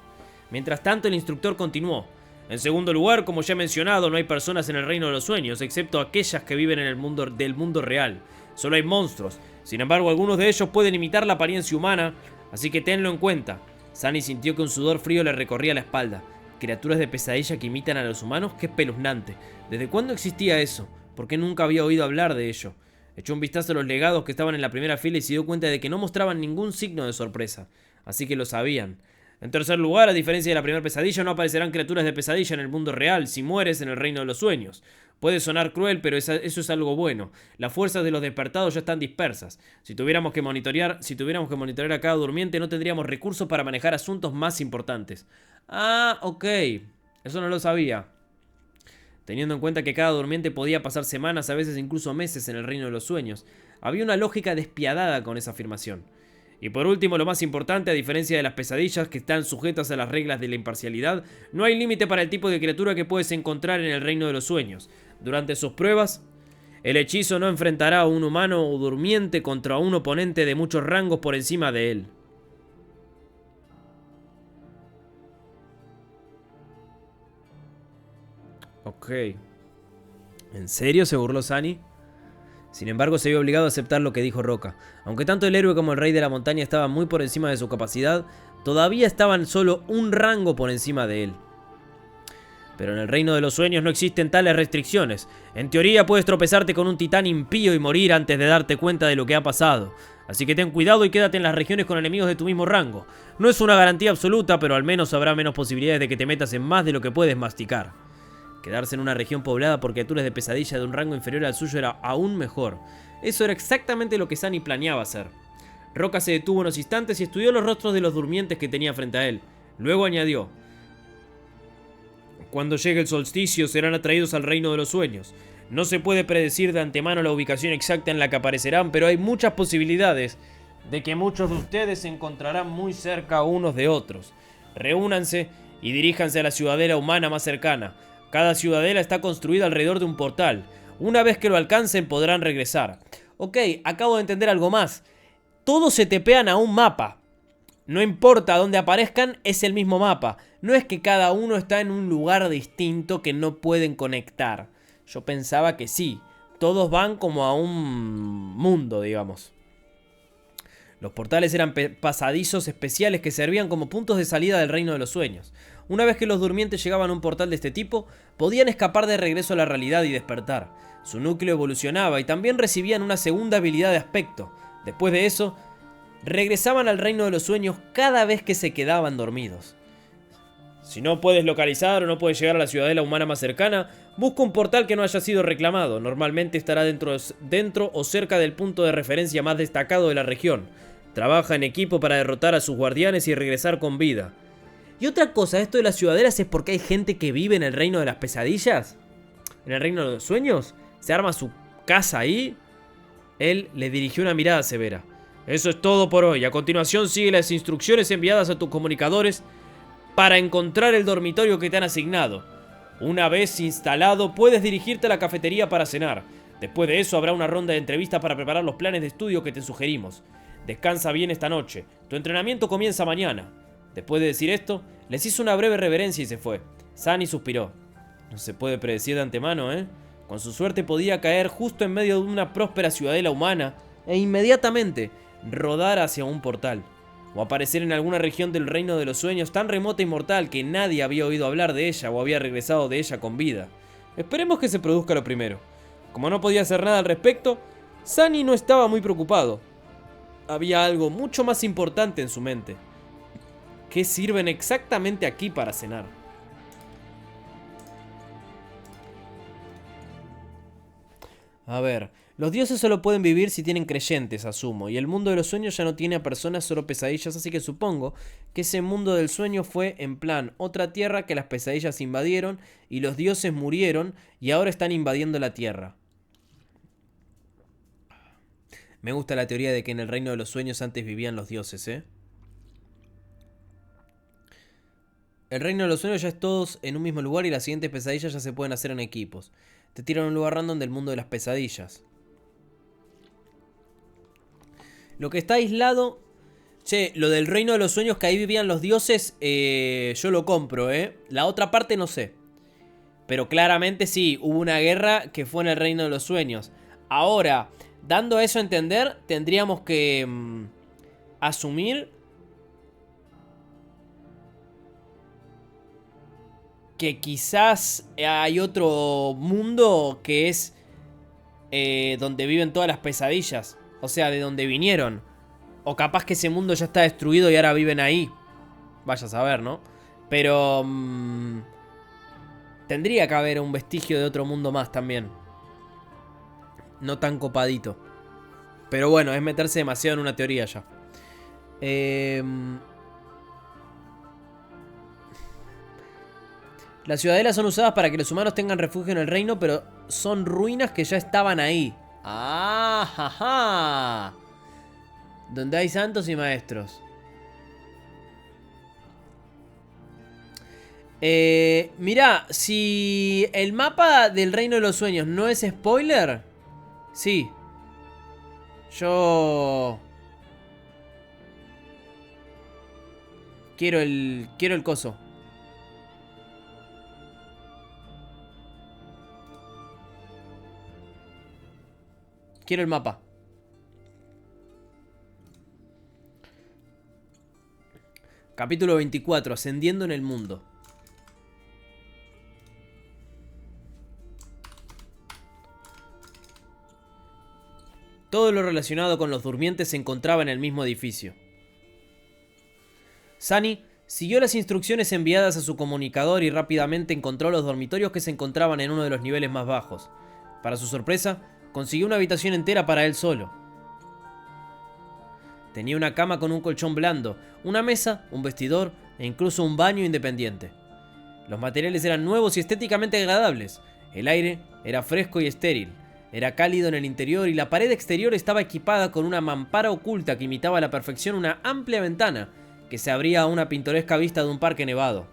Mientras tanto, el instructor continuó. En segundo lugar, como ya he mencionado, no hay personas en el reino de los sueños, excepto aquellas que viven en el mundo del mundo real. Solo hay monstruos. Sin embargo, algunos de ellos pueden imitar la apariencia humana, así que tenlo en cuenta. Sunny sintió que un sudor frío le recorría la espalda. ¿Criaturas de pesadilla que imitan a los humanos? ¡Qué espeluznante! ¿Desde cuándo existía eso? ¿Por qué nunca había oído hablar de ello? Echó un vistazo a los legados que estaban en la primera fila y se dio cuenta de que no mostraban ningún signo de sorpresa. Así que lo sabían. En tercer lugar, a diferencia de la primera pesadilla, no aparecerán criaturas de pesadilla en el mundo real si mueres en el reino de los sueños. Puede sonar cruel, pero eso es algo bueno. Las fuerzas de los despertados ya están dispersas. Si tuviéramos que monitorear a cada durmiente, no tendríamos recursos para manejar asuntos más importantes. Ah, ok. Eso no lo sabía. Teniendo en cuenta que cada durmiente podía pasar semanas, a veces incluso meses en el reino de los sueños. Había una lógica despiadada con esa afirmación. Y por último, lo más importante, a diferencia de las pesadillas que están sujetas a las reglas de la imparcialidad, no hay límite para el tipo de criatura que puedes encontrar en el reino de los sueños. Durante sus pruebas, el hechizo no enfrentará a un humano o durmiente contra un oponente de muchos rangos por encima de él. Ok. ¿En serio se burló Sunny? Sin embargo, se vio obligado a aceptar lo que dijo Roca. Aunque tanto el héroe como el rey de la montaña estaban muy por encima de su capacidad, todavía estaban solo un rango por encima de él. Pero en el reino de los sueños no existen tales restricciones. En teoría puedes tropezarte con un titán impío y morir antes de darte cuenta de lo que ha pasado. Así que ten cuidado y quédate en las regiones con enemigos de tu mismo rango. No es una garantía absoluta, pero al menos habrá menos posibilidades de que te metas en más de lo que puedes masticar. Quedarse en una región poblada por criaturas de pesadilla de un rango inferior al suyo era aún mejor. Eso era exactamente lo que Sunny planeaba hacer. Roca se detuvo unos instantes y estudió los rostros de los durmientes que tenía frente a él. Luego añadió: cuando llegue el solsticio serán atraídos al reino de los sueños. No se puede predecir de antemano la ubicación exacta en la que aparecerán, pero hay muchas posibilidades de que muchos de ustedes se encontrarán muy cerca unos de otros. Reúnanse y diríjanse a la ciudadela humana más cercana. Cada ciudadela está construida alrededor de un portal. Una vez que lo alcancen podrán regresar. Ok, acabo de entender algo más. Todos se tepean a un mapa. No importa dónde aparezcan, es el mismo mapa. No es que cada uno está en un lugar distinto que no pueden conectar. Yo pensaba que sí. Todos van como a un mundo, digamos. Los portales eran pasadizos especiales que servían como puntos de salida del reino de los sueños. Una vez que los durmientes llegaban a un portal de este tipo, podían escapar de regreso a la realidad y despertar. Su núcleo evolucionaba y también recibían una segunda habilidad de aspecto. Después de eso, regresaban al reino de los sueños cada vez que se quedaban dormidos. Si no puedes localizar o no puedes llegar a la ciudadela humana más cercana, busca un portal que no haya sido reclamado. Normalmente estará dentro o cerca del punto de referencia más destacado de la región. Trabaja en equipo para derrotar a sus guardianes y regresar con vida. Y otra cosa, esto de las ciudadelas es porque hay gente que vive en el reino de las pesadillas. En el reino de los sueños. Se arma su casa ahí. Él le dirigió una mirada severa. Eso es todo por hoy. A continuación sigue las instrucciones enviadas a tus comunicadores para encontrar el dormitorio que te han asignado. Una vez instalado, puedes dirigirte a la cafetería para cenar. Después de eso habrá una ronda de entrevistas para preparar los planes de estudio que te sugerimos. Descansa bien esta noche. Tu entrenamiento comienza mañana. Después de decir esto, les hizo una breve reverencia y se fue. Sunny suspiró. No se puede predecir de antemano, ¿eh? Con su suerte podía caer justo en medio de una próspera ciudadela humana e inmediatamente rodar hacia un portal. O aparecer en alguna región del reino de los sueños tan remota y mortal que nadie había oído hablar de ella o había regresado de ella con vida. Esperemos que se produzca lo primero. Como no podía hacer nada al respecto, Sunny no estaba muy preocupado. Había algo mucho más importante en su mente. ¿Qué sirven exactamente aquí para cenar? A ver, los dioses solo pueden vivir si tienen creyentes, asumo. Y el mundo de los sueños ya no tiene a personas, solo pesadillas. Así que supongo que ese mundo del sueño fue en plan otra tierra que las pesadillas invadieron y los dioses murieron y ahora están invadiendo la tierra. Me gusta la teoría de que en el reino de los sueños antes vivían los dioses, ¿eh? El reino de los sueños ya es todos en un mismo lugar y las siguientes pesadillas ya se pueden hacer en equipos. Te tiran a un lugar random del mundo de las pesadillas. Lo que está aislado... Che, lo del reino de los sueños que ahí vivían los dioses, yo lo compro, ¿eh? La otra parte no sé. Pero claramente sí, hubo una guerra que fue en el reino de los sueños. Ahora, dando eso a entender, tendríamos que asumir que quizás hay otro mundo que es donde viven todas las pesadillas. O sea, de donde vinieron. O capaz que ese mundo ya está destruido y ahora viven ahí. Vaya a saber, ¿no? Pero tendría que haber un vestigio de otro mundo más también. No tan copadito. Pero bueno, es meterse demasiado en una teoría ya. Las ciudadelas son usadas para que los humanos tengan refugio en el reino, pero son ruinas que ya estaban ahí. ¡Ah! ¡Ja, ja! Donde hay santos y maestros. Mirá, si el mapa del reino de los sueños no es spoiler, sí. Yo quiero el coso. Quiero el mapa. Capítulo 24. Ascendiendo en el mundo. Todo lo relacionado con los durmientes se encontraba en el mismo edificio. Sunny siguió las instrucciones enviadas a su comunicador y rápidamente encontró los dormitorios que se encontraban en uno de los niveles más bajos. Para su sorpresa, consiguió una habitación entera para él solo. Tenía una cama con un colchón blando, una mesa, un vestidor e incluso un baño independiente. Los materiales eran nuevos y estéticamente agradables. El aire era fresco y estéril. Era cálido en el interior y la pared exterior estaba equipada con una mampara oculta que imitaba a la perfección una amplia ventana que se abría a una pintoresca vista de un parque nevado.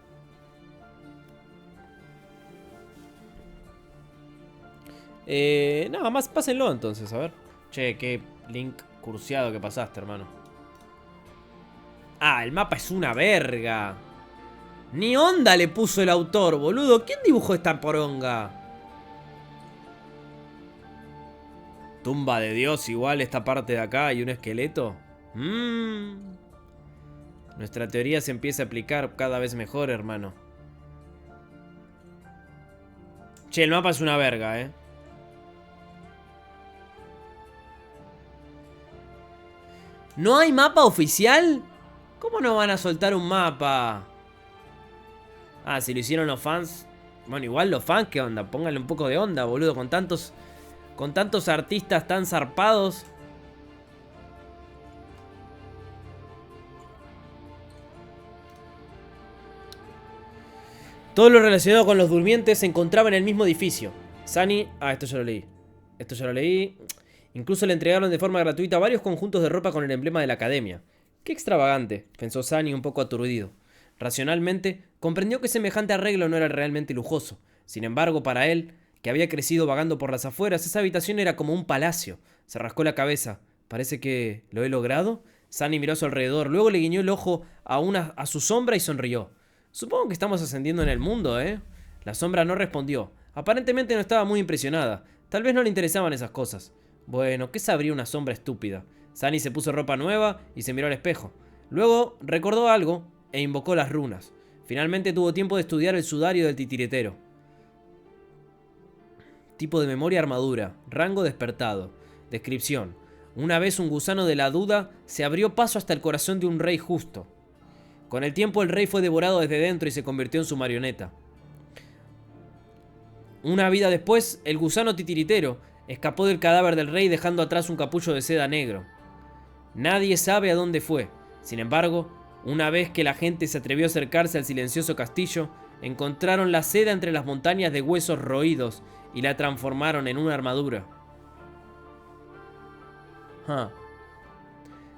Nada más, pásenlo entonces, a ver. Che, qué link cursiado que pasaste, hermano. Ah, el mapa es una verga. Ni onda le puso el autor, boludo. ¿Quién dibujó esta poronga? Tumba de Dios, igual esta parte de acá y un esqueleto. Nuestra teoría se empieza a aplicar cada vez mejor, hermano. Che, el mapa es una verga, ¿No hay mapa oficial? ¿Cómo no van a soltar un mapa? Ah, si lo hicieron los fans. Bueno, igual los fans, ¿qué onda? Pónganle un poco de onda, boludo. Con tantos artistas tan zarpados. Todo lo relacionado con los durmientes se encontraba en el mismo edificio. Sunny... Ah, esto ya lo leí. Esto ya lo leí. Incluso le entregaron de forma gratuita varios conjuntos de ropa con el emblema de la academia. Qué extravagante, pensó Sunny un poco aturdido. Racionalmente, comprendió que semejante arreglo no era realmente lujoso. Sin embargo, para él, que había crecido vagando por las afueras, esa habitación era como un palacio. Se rascó la cabeza. ¿Parece que lo he logrado? Sunny miró a su alrededor, luego le guiñó el ojo a su sombra y sonrió. Supongo que estamos ascendiendo en el mundo, ¿eh? La sombra no respondió. Aparentemente no estaba muy impresionada. Tal vez no le interesaban esas cosas. Bueno, ¿qué sabría una sombra estúpida? Sunny se puso ropa nueva y se miró al espejo. Luego recordó algo e invocó las runas. Finalmente tuvo tiempo de estudiar el sudario del titiritero. Tipo de memoria armadura. Rango despertado. Descripción. Una vez un gusano de la duda se abrió paso hasta el corazón de un rey justo. Con el tiempo el rey fue devorado desde dentro y se convirtió en su marioneta. Una vida después, el gusano titiritero escapó del cadáver del rey dejando atrás un capullo de seda negro. Nadie sabe a dónde fue. Sin embargo, una vez que la gente se atrevió a acercarse al silencioso castillo, encontraron la seda entre las montañas de huesos roídos y la transformaron en una armadura.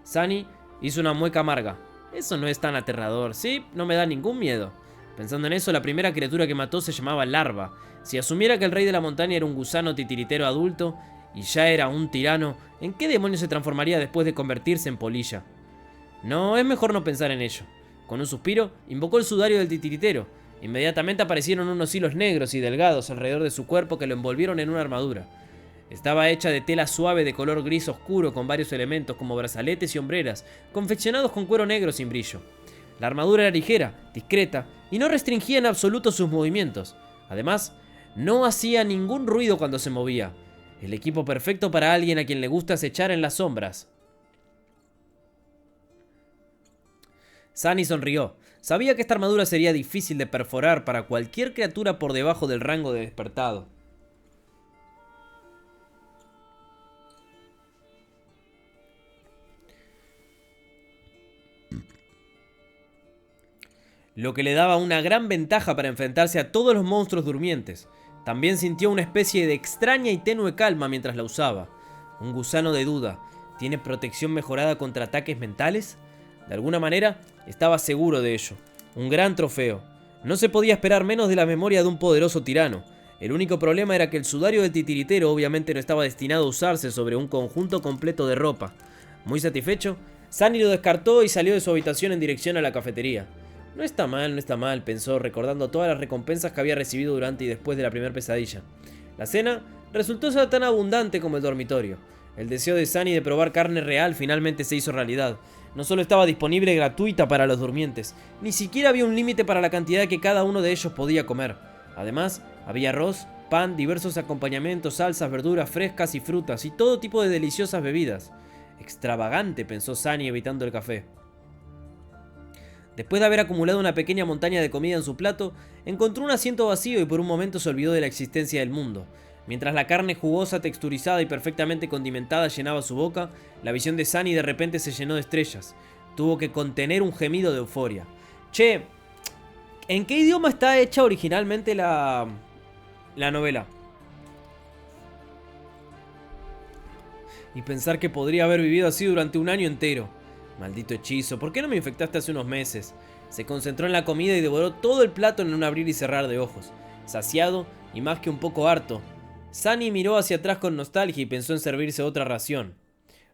Sunny hizo una mueca amarga. Eso no es tan aterrador, ¿sí? No me da ningún miedo. Pensando en eso, la primera criatura que mató se llamaba Larva. Si asumiera que el rey de la montaña era un gusano titiritero adulto y ya era un tirano, ¿en qué demonio se transformaría después de convertirse en polilla? No, es mejor no pensar en ello. Con un suspiro, invocó el sudario del titiritero. Inmediatamente aparecieron unos hilos negros y delgados alrededor de su cuerpo que lo envolvieron en una armadura. Estaba hecha de tela suave de color gris oscuro con varios elementos como brazaletes y hombreras, confeccionados con cuero negro sin brillo. La armadura era ligera, discreta y no restringía en absoluto sus movimientos. Además, no hacía ningún ruido cuando se movía. El equipo perfecto para alguien a quien le gusta acechar en las sombras. Sunny sonrió. Sabía que esta armadura sería difícil de perforar para cualquier criatura por debajo del rango de despertado. Lo que le daba una gran ventaja para enfrentarse a todos los monstruos durmientes. También sintió una especie de extraña y tenue calma mientras la usaba. Un gusano de duda. ¿Tiene protección mejorada contra ataques mentales? De alguna manera, estaba seguro de ello. Un gran trofeo. No se podía esperar menos de la memoria de un poderoso tirano. El único problema era que el sudario del titiritero obviamente no estaba destinado a usarse sobre un conjunto completo de ropa. Muy satisfecho, Sunny lo descartó y salió de su habitación en dirección a la cafetería. No está mal, pensó, recordando todas las recompensas que había recibido durante y después de la primera pesadilla. La cena resultó ser tan abundante como el dormitorio. El deseo de Sunny de probar carne real finalmente se hizo realidad. No solo estaba disponible gratuita para los durmientes, ni siquiera había un límite para la cantidad que cada uno de ellos podía comer. Además, había arroz, pan, diversos acompañamientos, salsas, verduras frescas y frutas, y todo tipo de deliciosas bebidas. Extravagante, pensó Sunny evitando el café. Después de haber acumulado una pequeña montaña de comida en su plato, encontró un asiento vacío y por un momento se olvidó de la existencia del mundo. Mientras la carne jugosa, texturizada y perfectamente condimentada llenaba su boca, la visión de Sunny de repente se llenó de estrellas. Tuvo que contener un gemido de euforia. Che, ¿en qué idioma está hecha originalmente la novela? Y pensar que podría haber vivido así durante un año entero. Maldito hechizo, ¿por qué no me infectaste hace unos meses? Se concentró en la comida y devoró todo el plato en un abrir y cerrar de ojos. Saciado y más que un poco harto, Sunny miró hacia atrás con nostalgia y pensó en servirse otra ración.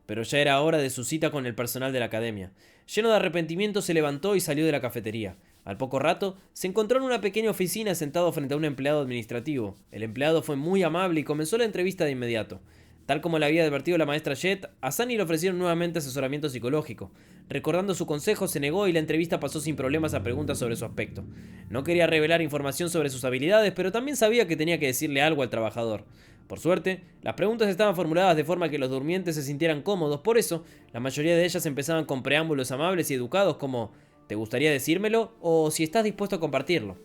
Pero ya era hora de su cita con el personal de la academia. Lleno de arrepentimiento se levantó y salió de la cafetería. Al poco rato, se encontró en una pequeña oficina sentado frente a un empleado administrativo. El empleado fue muy amable y comenzó la entrevista de inmediato. Tal como le había advertido la maestra Jet, a Sunny le ofrecieron nuevamente asesoramiento psicológico. Recordando su consejo, se negó y la entrevista pasó sin problemas a preguntas sobre su aspecto. No quería revelar información sobre sus habilidades, pero también sabía que tenía que decirle algo al trabajador. Por suerte, las preguntas estaban formuladas de forma que los durmientes se sintieran cómodos, por eso, la mayoría de ellas empezaban con preámbulos amables y educados como ¿te gustaría decírmelo? O si estás dispuesto a compartirlo,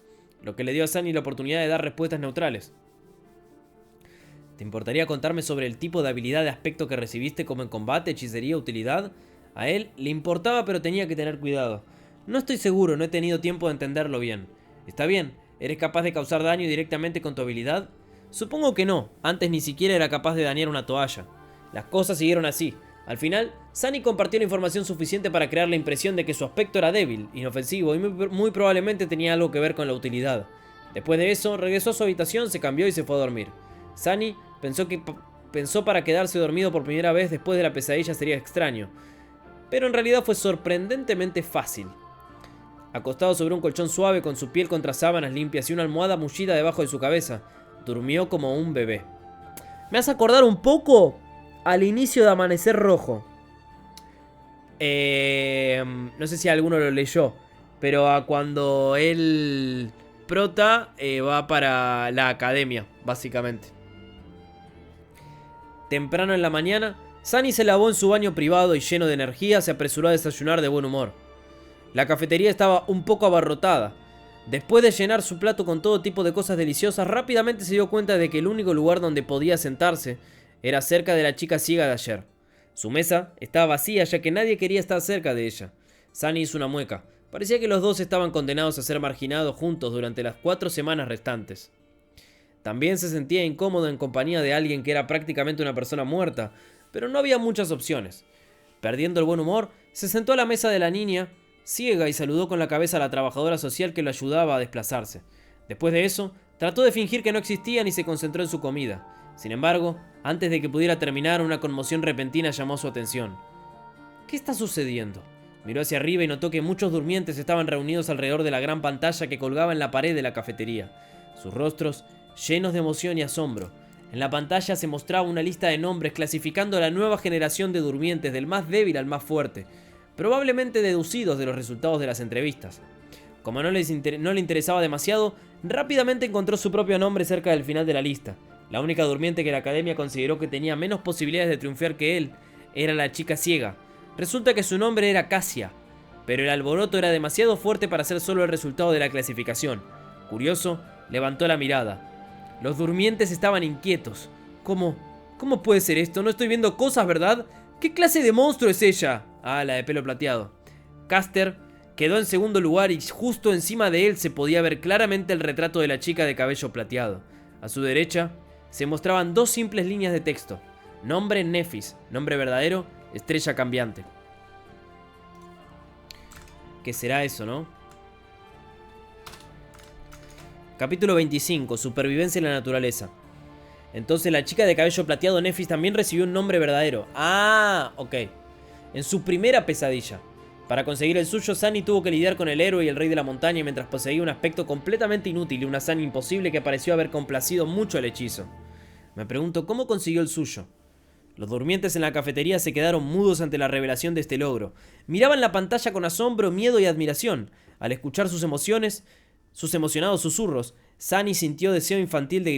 lo que le dio a Sunny la oportunidad de dar respuestas neutrales. ¿Te importaría contarme sobre el tipo de habilidad de aspecto que recibiste como en combate, hechicería, utilidad? A él le importaba, pero tenía que tener cuidado. No estoy seguro, no he tenido tiempo de entenderlo bien. Está bien, ¿eres capaz de causar daño directamente con tu habilidad? Supongo que no, antes ni siquiera era capaz de dañar una toalla. Las cosas siguieron así. Al final, Sunny compartió la información suficiente para crear la impresión de que su aspecto era débil, inofensivo y muy probablemente tenía algo que ver con la utilidad. Después de eso, regresó a su habitación, se cambió y se fue a dormir. Sunny pensó para quedarse dormido por primera vez después de la pesadilla sería extraño, pero en realidad fue sorprendentemente fácil. Acostado sobre un colchón suave con su piel contra sábanas limpias y una almohada mullida debajo de su cabeza, durmió como un bebé. Me hace acordar un poco al inicio de Amanecer Rojo. No sé si alguno lo leyó, pero a cuando el prota va para la academia, básicamente. Temprano en la mañana, Sunny se lavó en su baño privado y lleno de energía se apresuró a desayunar de buen humor. La cafetería estaba un poco abarrotada. Después de llenar su plato con todo tipo de cosas deliciosas, rápidamente se dio cuenta de que el único lugar donde podía sentarse era cerca de la chica ciega de ayer. Su mesa estaba vacía ya que nadie quería estar cerca de ella. Sunny hizo una mueca. Parecía que los dos estaban condenados a ser marginados juntos durante las 4 semanas restantes. También se sentía incómodo en compañía de alguien que era prácticamente una persona muerta, pero no había muchas opciones. Perdiendo el buen humor, se sentó a la mesa de la niña ciega y saludó con la cabeza a la trabajadora social que lo ayudaba a desplazarse. Después de eso, trató de fingir que no existían y se concentró en su comida. Sin embargo, antes de que pudiera terminar, una conmoción repentina llamó su atención. ¿Qué está sucediendo? Miró hacia arriba y notó que muchos durmientes estaban reunidos alrededor de la gran pantalla que colgaba en la pared de la cafetería. Sus rostros llenos de emoción y asombro. En la pantalla se mostraba una lista de nombres clasificando a la nueva generación de durmientes del más débil al más fuerte, probablemente deducidos de los resultados de las entrevistas. Como no le interesaba demasiado, rápidamente encontró su propio nombre cerca del final de la lista. La única durmiente que la academia consideró que tenía menos posibilidades de triunfar que él era la chica ciega. Resulta que su nombre era Cassia, pero el alboroto era demasiado fuerte para ser solo el resultado de la clasificación. Curioso, levantó la mirada. Los durmientes estaban inquietos. ¿Cómo puede ser esto? No estoy viendo cosas, ¿verdad? ¿Qué clase de monstruo es ella? Ah, la de pelo plateado. Caster quedó en segundo lugar y justo encima de él se podía ver claramente el retrato de la chica de cabello plateado. A su derecha se mostraban 2 simples líneas de texto. Nombre Nephis, nombre verdadero, estrella cambiante. ¿Qué será eso, no? Capítulo 25. Supervivencia en la naturaleza. Entonces la chica de cabello plateado Nephis también recibió un nombre verdadero. Ah, ok. En su primera pesadilla. Para conseguir el suyo, Sunny tuvo que lidiar con el héroe y el rey de la montaña mientras poseía un aspecto completamente inútil y una hazaña imposible que pareció haber complacido mucho al hechizo. Me pregunto cómo consiguió el suyo. Los durmientes en la cafetería se quedaron mudos ante la revelación de este logro. Miraban la pantalla con asombro, miedo y admiración. Al escuchar sus emocionados susurros, Sunny sintió deseo infantil de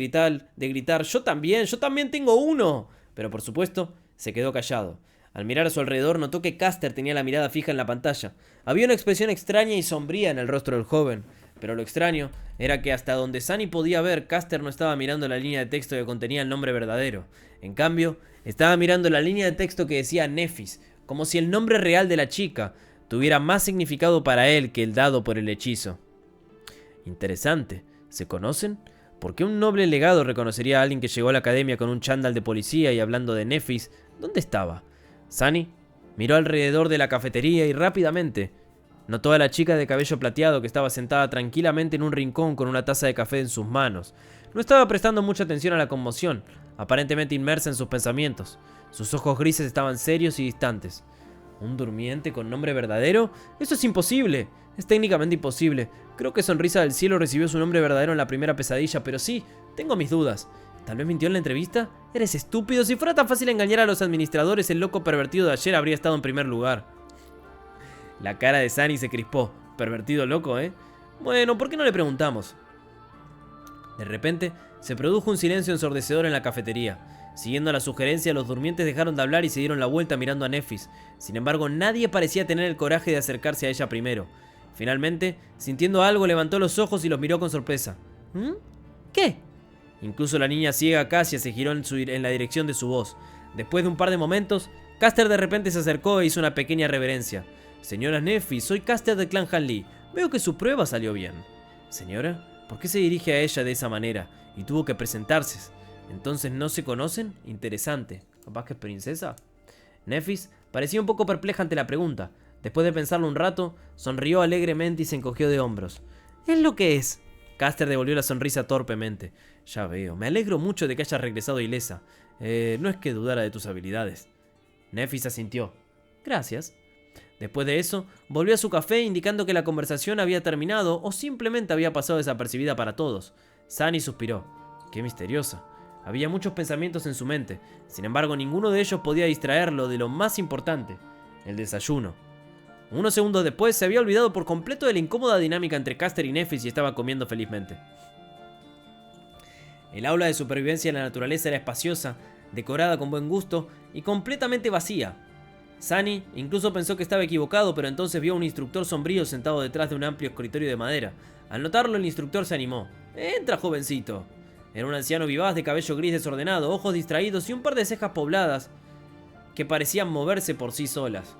gritar yo también tengo uno. Pero por supuesto, se quedó callado. Al mirar a su alrededor notó que Caster tenía la mirada fija en la pantalla. Había una expresión extraña y sombría en el rostro del joven. Pero lo extraño era que hasta donde Sunny podía ver, Caster no estaba mirando la línea de texto que contenía el nombre verdadero. En cambio, estaba mirando la línea de texto que decía Nephis, como si el nombre real de la chica tuviera más significado para él que el dado por el hechizo. Interesante. ¿Se conocen? ¿Por qué un noble legado reconocería a alguien que llegó a la academia con un chándal de policía y hablando de Nephis? ¿Dónde estaba? Sunny miró alrededor de la cafetería y rápidamente Notó a la chica de cabello plateado que estaba sentada tranquilamente en un rincón con una taza de café en sus manos. No estaba prestando mucha atención a la conmoción, aparentemente inmersa en sus pensamientos. Sus ojos grises estaban serios y distantes. ¿Un durmiente con nombre verdadero? ¡Eso es imposible! Es técnicamente imposible. Creo que Sonrisa del Cielo recibió su nombre verdadero en la primera pesadilla, pero sí, tengo mis dudas. ¿Tal vez mintió en la entrevista? Eres estúpido. Si fuera tan fácil engañar a los administradores, el loco pervertido de ayer habría estado en primer lugar. La cara de Sunny se crispó. Pervertido loco, ¿eh? Bueno, ¿por qué no le preguntamos? De repente, se produjo un silencio ensordecedor en la cafetería. Siguiendo la sugerencia, los durmientes dejaron de hablar y se dieron la vuelta mirando a Nefis. Sin embargo, nadie parecía tener el coraje de acercarse a ella primero. Finalmente, sintiendo algo, levantó los ojos y los miró con sorpresa. ¿Mm? ¿Qué? Incluso la niña ciega Cassia se giró en la dirección de su voz. Después de un par de momentos, Caster de repente se acercó e hizo una pequeña reverencia. Señora Nefis, soy Caster del clan Han Li. Veo que su prueba salió bien. Señora, ¿por qué se dirige a ella de esa manera? Y tuvo que presentarse. ¿Entonces no se conocen? Interesante. ¿Capaz que es princesa? Nefis parecía un poco perpleja ante la pregunta. Después de pensarlo un rato, sonrió alegremente y se encogió de hombros. Es lo que es. Caster devolvió la sonrisa torpemente. Ya veo, me alegro mucho de que hayas regresado ilesa. No es que dudara de tus habilidades. Nefis asintió. Gracias. Después de eso, volvió a su café indicando que la conversación había terminado o simplemente había pasado desapercibida para todos. Sunny suspiró. Qué misteriosa. Había muchos pensamientos en su mente. Sin embargo, ninguno de ellos podía distraerlo de lo más importante, el desayuno. Unos segundos después, se había olvidado por completo de la incómoda dinámica entre Caster y Nefis y estaba comiendo felizmente. El aula de supervivencia en la naturaleza era espaciosa, decorada con buen gusto y completamente vacía. Sunny incluso pensó que estaba equivocado, pero entonces vio a un instructor sombrío sentado detrás de un amplio escritorio de madera. Al notarlo, el instructor se animó. «Entra, jovencito». Era un anciano vivaz de cabello gris desordenado, ojos distraídos y un par de cejas pobladas que parecían moverse por sí solas.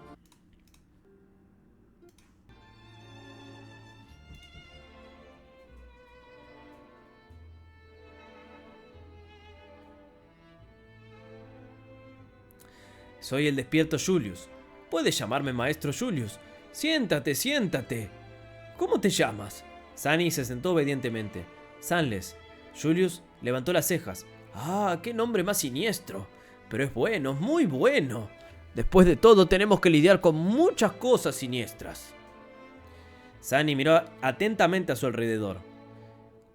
Soy el despierto Julius. Puedes llamarme maestro Julius. Siéntate, siéntate. ¿Cómo te llamas? Sunny se sentó obedientemente. Sunless. Julius levantó las cejas. Ah, qué nombre más siniestro. Pero es bueno, muy bueno. Después de todo tenemos que lidiar con muchas cosas siniestras. Sunny miró atentamente a su alrededor.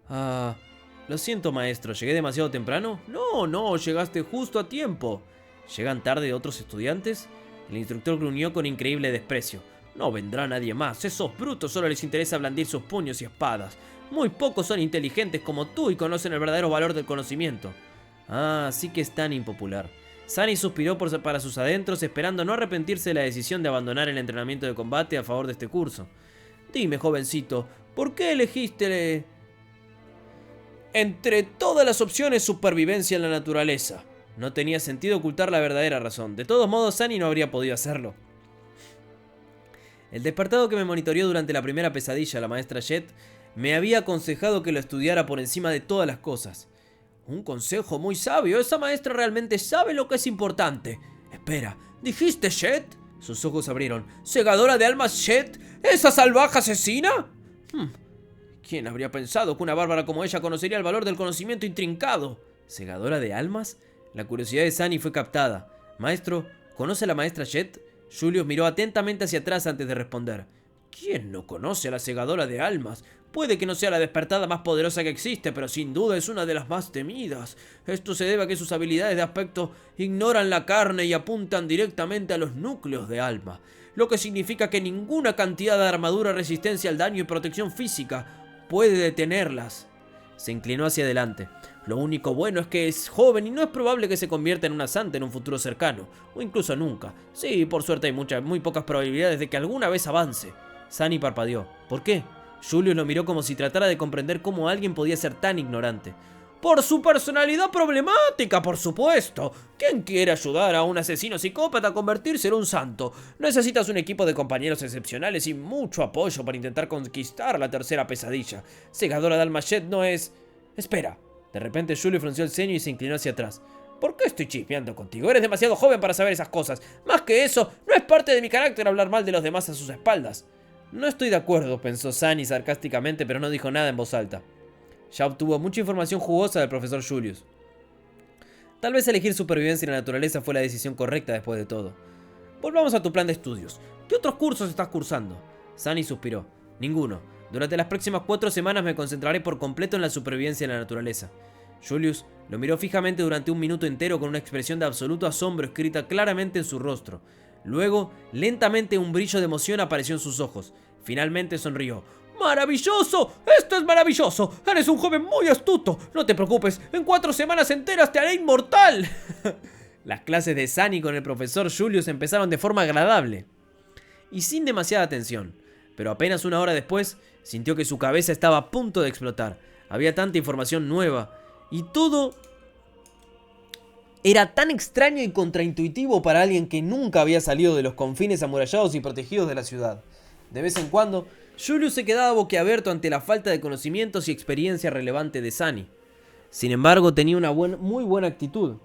Ah, lo siento maestro, ¿llegué demasiado temprano? No, llegaste justo a tiempo. ¿Llegan tarde otros estudiantes? El instructor gruñó con increíble desprecio. No vendrá nadie más, esos brutos solo les interesa blandir sus puños y espadas. Muy pocos son inteligentes como tú y conocen el verdadero valor del conocimiento. Ah, sí que es tan impopular. Sunny suspiró para sus adentros, esperando no arrepentirse de la decisión de abandonar el entrenamiento de combate a favor de este curso. Dime, jovencito, ¿por qué elegiste entre todas las opciones supervivencia en la naturaleza? No tenía sentido ocultar la verdadera razón. De todos modos, Sunny no habría podido hacerlo. El despertado que me monitoreó durante la primera pesadilla, la maestra Jet, me había aconsejado que lo estudiara por encima de todas las cosas. Un consejo muy sabio. Esa maestra realmente sabe lo que es importante. Espera, ¿dijiste Jet? Sus ojos se abrieron. ¿Segadora de almas Jet? ¿Esa salvaje asesina? ¿Quién habría pensado que una bárbara como ella conocería el valor del conocimiento intrincado? ¿Segadora de almas? La curiosidad de Sunny fue captada. Maestro, ¿conoce a la maestra Jet? Julius miró atentamente hacia atrás antes de responder. ¿Quién no conoce a la segadora de almas? Puede que no sea la despertada más poderosa que existe, pero sin duda es una de las más temidas. Esto se debe a que sus habilidades de aspecto ignoran la carne y apuntan directamente a los núcleos de alma, lo que significa que ninguna cantidad de armadura, resistencia al daño y protección física puede detenerlas. Se inclinó hacia adelante. Lo único bueno es que es joven y no es probable que se convierta en una santa en un futuro cercano, o incluso nunca. Sí, por suerte hay muy pocas probabilidades de que alguna vez avance. Sunny parpadeó. ¿Por qué? Julius lo miró como si tratara de comprender cómo alguien podía ser tan ignorante. Por su personalidad problemática, por supuesto. ¿Quién quiere ayudar a un asesino psicópata a convertirse en un santo? Necesitas un equipo de compañeros excepcionales y mucho apoyo para intentar conquistar la tercera pesadilla. Segadora de almas Jet no es... Espera. De repente Julius frunció el ceño y se inclinó hacia atrás. ¿Por qué estoy chismeando contigo? Eres demasiado joven para saber esas cosas. Más que eso, no es parte de mi carácter hablar mal de los demás a sus espaldas. No estoy de acuerdo, pensó Sunny sarcásticamente, pero no dijo nada en voz alta. Ya obtuvo mucha información jugosa del profesor Julius. Tal vez elegir supervivencia en la naturaleza fue la decisión correcta después de todo. Volvamos a tu plan de estudios. ¿Qué otros cursos estás cursando? Sunny suspiró. Ninguno. Durante las próximas 4 semanas me concentraré por completo en la supervivencia en la naturaleza. Julius lo miró fijamente durante un minuto entero con una expresión de absoluto asombro escrita claramente en su rostro. Luego, lentamente un brillo de emoción apareció en sus ojos. Finalmente sonrió. ¡Maravilloso! ¡Esto es maravilloso! ¡Eres un joven muy astuto! No te preocupes, en 4 semanas enteras te haré inmortal. Las clases de Sunny con el profesor Julius empezaron de forma agradable y sin demasiada tensión, pero apenas una hora después sintió que su cabeza estaba a punto de explotar. Había tanta información nueva y todo era tan extraño y contraintuitivo para alguien que nunca había salido de los confines amurallados y protegidos de la ciudad. De vez en cuando, Julius se quedaba boquiabierto ante la falta de conocimientos y experiencia relevante de Sunny. Sin embargo, tenía una muy buena actitud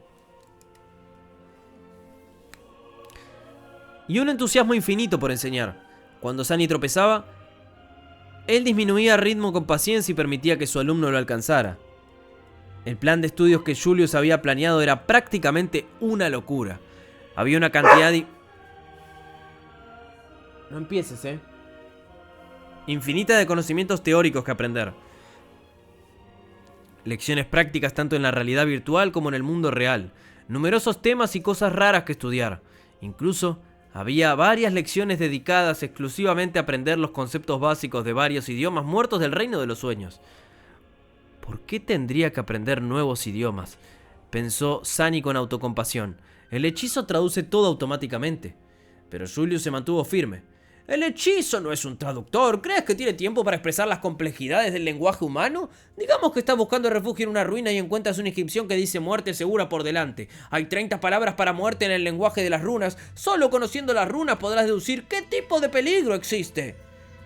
y un entusiasmo infinito por enseñar. Cuando Sunny tropezaba, él disminuía el ritmo con paciencia y permitía que su alumno lo alcanzara. El plan de estudios que Julius había planeado era prácticamente una locura. Había una cantidad No empieces, infinita de conocimientos teóricos que aprender. Lecciones prácticas tanto en la realidad virtual como en el mundo real. Numerosos temas y cosas raras que estudiar. Incluso había varias lecciones dedicadas exclusivamente a aprender los conceptos básicos de varios idiomas muertos del reino de los sueños. ¿Por qué tendría que aprender nuevos idiomas?, pensó Sunny con autocompasión. El hechizo traduce todo automáticamente. Pero Julius se mantuvo firme. El hechizo no es un traductor. ¿Crees que tiene tiempo para expresar las complejidades del lenguaje humano? Digamos que estás buscando refugio en una ruina y encuentras una inscripción que dice muerte segura por delante. Hay 30 palabras para muerte en el lenguaje de las runas. Solo conociendo las runas podrás deducir qué tipo de peligro existe.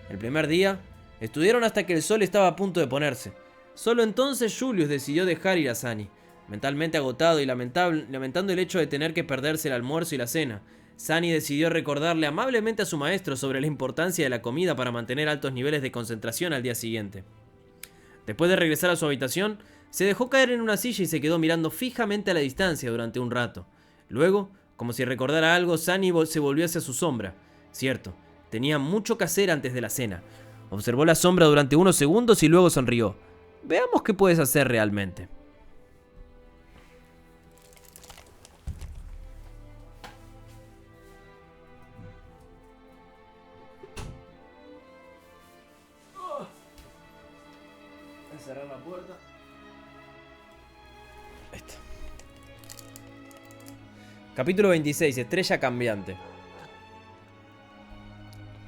El primer día, estudiaron hasta que el sol estaba a punto de ponerse. Solo entonces Julius decidió dejar ir a Sunny. Mentalmente agotado y lamentando el hecho de tener que perderse el almuerzo y la cena, Sunny decidió recordarle amablemente a su maestro sobre la importancia de la comida para mantener altos niveles de concentración al día siguiente. Después de regresar a su habitación, se dejó caer en una silla y se quedó mirando fijamente a la distancia durante un rato. Luego, como si recordara algo, Sunny se volvió hacia su sombra. Cierto, tenía mucho que hacer antes de la cena. Observó la sombra durante unos segundos y luego sonrió. Veamos qué puedes hacer realmente. Voy a cerrar la puerta. Ahí está. Capítulo 26, Estrella Cambiante.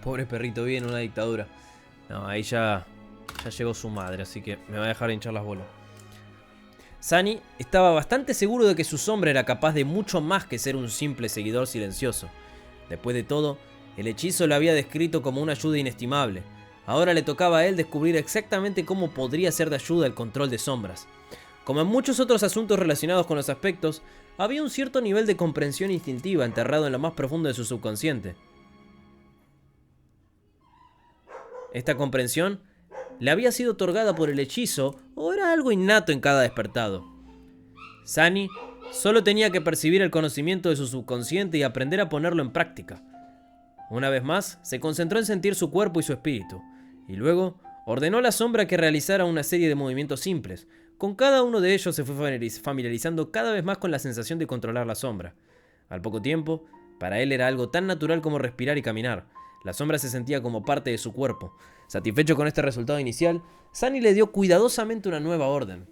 Pobre perrito, vive en una dictadura. No, ahí ya llegó su madre, así que me va a dejar hinchar las bolas. Sunny estaba bastante seguro de que su sombra era capaz de mucho más que ser un simple seguidor silencioso. Después de todo, el hechizo lo había descrito como una ayuda inestimable. Ahora le tocaba a él descubrir exactamente cómo podría ser de ayuda el control de sombras. Como en muchos otros asuntos relacionados con los aspectos, había un cierto nivel de comprensión instintiva enterrado en lo más profundo de su subconsciente. Esta comprensión le había sido otorgada por el hechizo o era algo innato en cada despertado. Sunny solo tenía que percibir el conocimiento de su subconsciente y aprender a ponerlo en práctica. Una vez más, se concentró en sentir su cuerpo y su espíritu, y luego ordenó a la sombra que realizara una serie de movimientos simples. Con cada uno de ellos se fue familiarizando cada vez más con la sensación de controlar la sombra. Al poco tiempo, para él era algo tan natural como respirar y caminar. La sombra se sentía como parte de su cuerpo. Satisfecho con este resultado inicial, Sunny le dio cuidadosamente una nueva orden.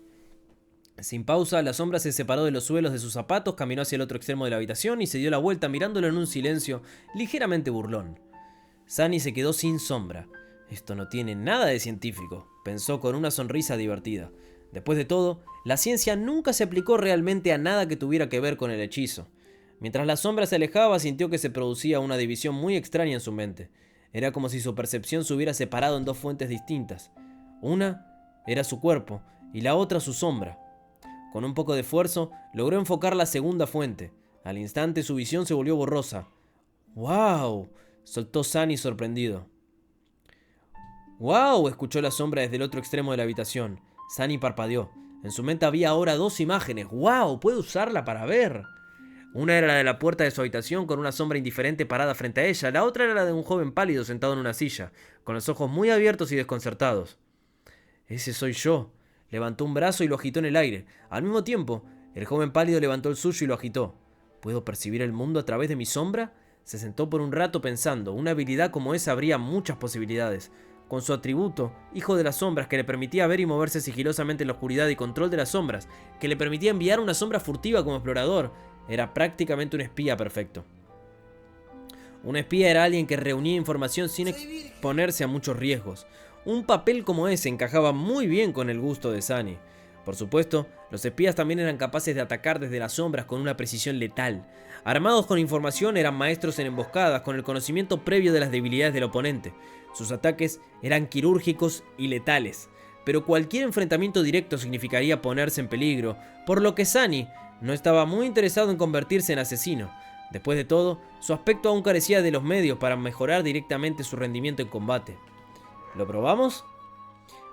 Sin pausa, la sombra se separó de los suelos de sus zapatos, caminó hacia el otro extremo de la habitación y se dio la vuelta mirándolo en un silencio ligeramente burlón. Sunny se quedó sin sombra. Esto no tiene nada de científico, pensó con una sonrisa divertida. Después de todo, la ciencia nunca se aplicó realmente a nada que tuviera que ver con el hechizo. Mientras la sombra se alejaba, sintió que se producía una división muy extraña en su mente. Era como si su percepción se hubiera separado en dos fuentes distintas. Una era su cuerpo y la otra su sombra. Con un poco de esfuerzo, logró enfocar la segunda fuente. Al instante su visión se volvió borrosa. ¡Wow! Soltó Sunny sorprendido. ¡Wow! Escuchó la sombra desde el otro extremo de la habitación. Sunny parpadeó. En su mente había ahora dos imágenes. ¡Wow! Puede usarla para ver. Una era la de la puerta de su habitación con una sombra indiferente parada frente a ella. La otra era la de un joven pálido sentado en una silla, con los ojos muy abiertos y desconcertados. Ese soy yo. Levantó un brazo y lo agitó en el aire. Al mismo tiempo, el joven pálido levantó el suyo y lo agitó. ¿Puedo percibir el mundo a través de mi sombra? Se sentó por un rato pensando. Una habilidad como esa habría muchas posibilidades. Con su atributo, hijo de las sombras, que le permitía ver y moverse sigilosamente en la oscuridad y control de las sombras, que le permitía enviar una sombra furtiva como explorador, era prácticamente un espía perfecto. Un espía era alguien que reunía información sin exponerse a muchos riesgos. Un papel como ese encajaba muy bien con el gusto de Sunny. Por supuesto, los espías también eran capaces de atacar desde las sombras con una precisión letal. Armados con información, eran maestros en emboscadas, con el conocimiento previo de las debilidades del oponente. Sus ataques eran quirúrgicos y letales, pero cualquier enfrentamiento directo significaría ponerse en peligro, por lo que Sunny no estaba muy interesado en convertirse en asesino. Después de todo, su aspecto aún carecía de los medios para mejorar directamente su rendimiento en combate. ¿Lo probamos?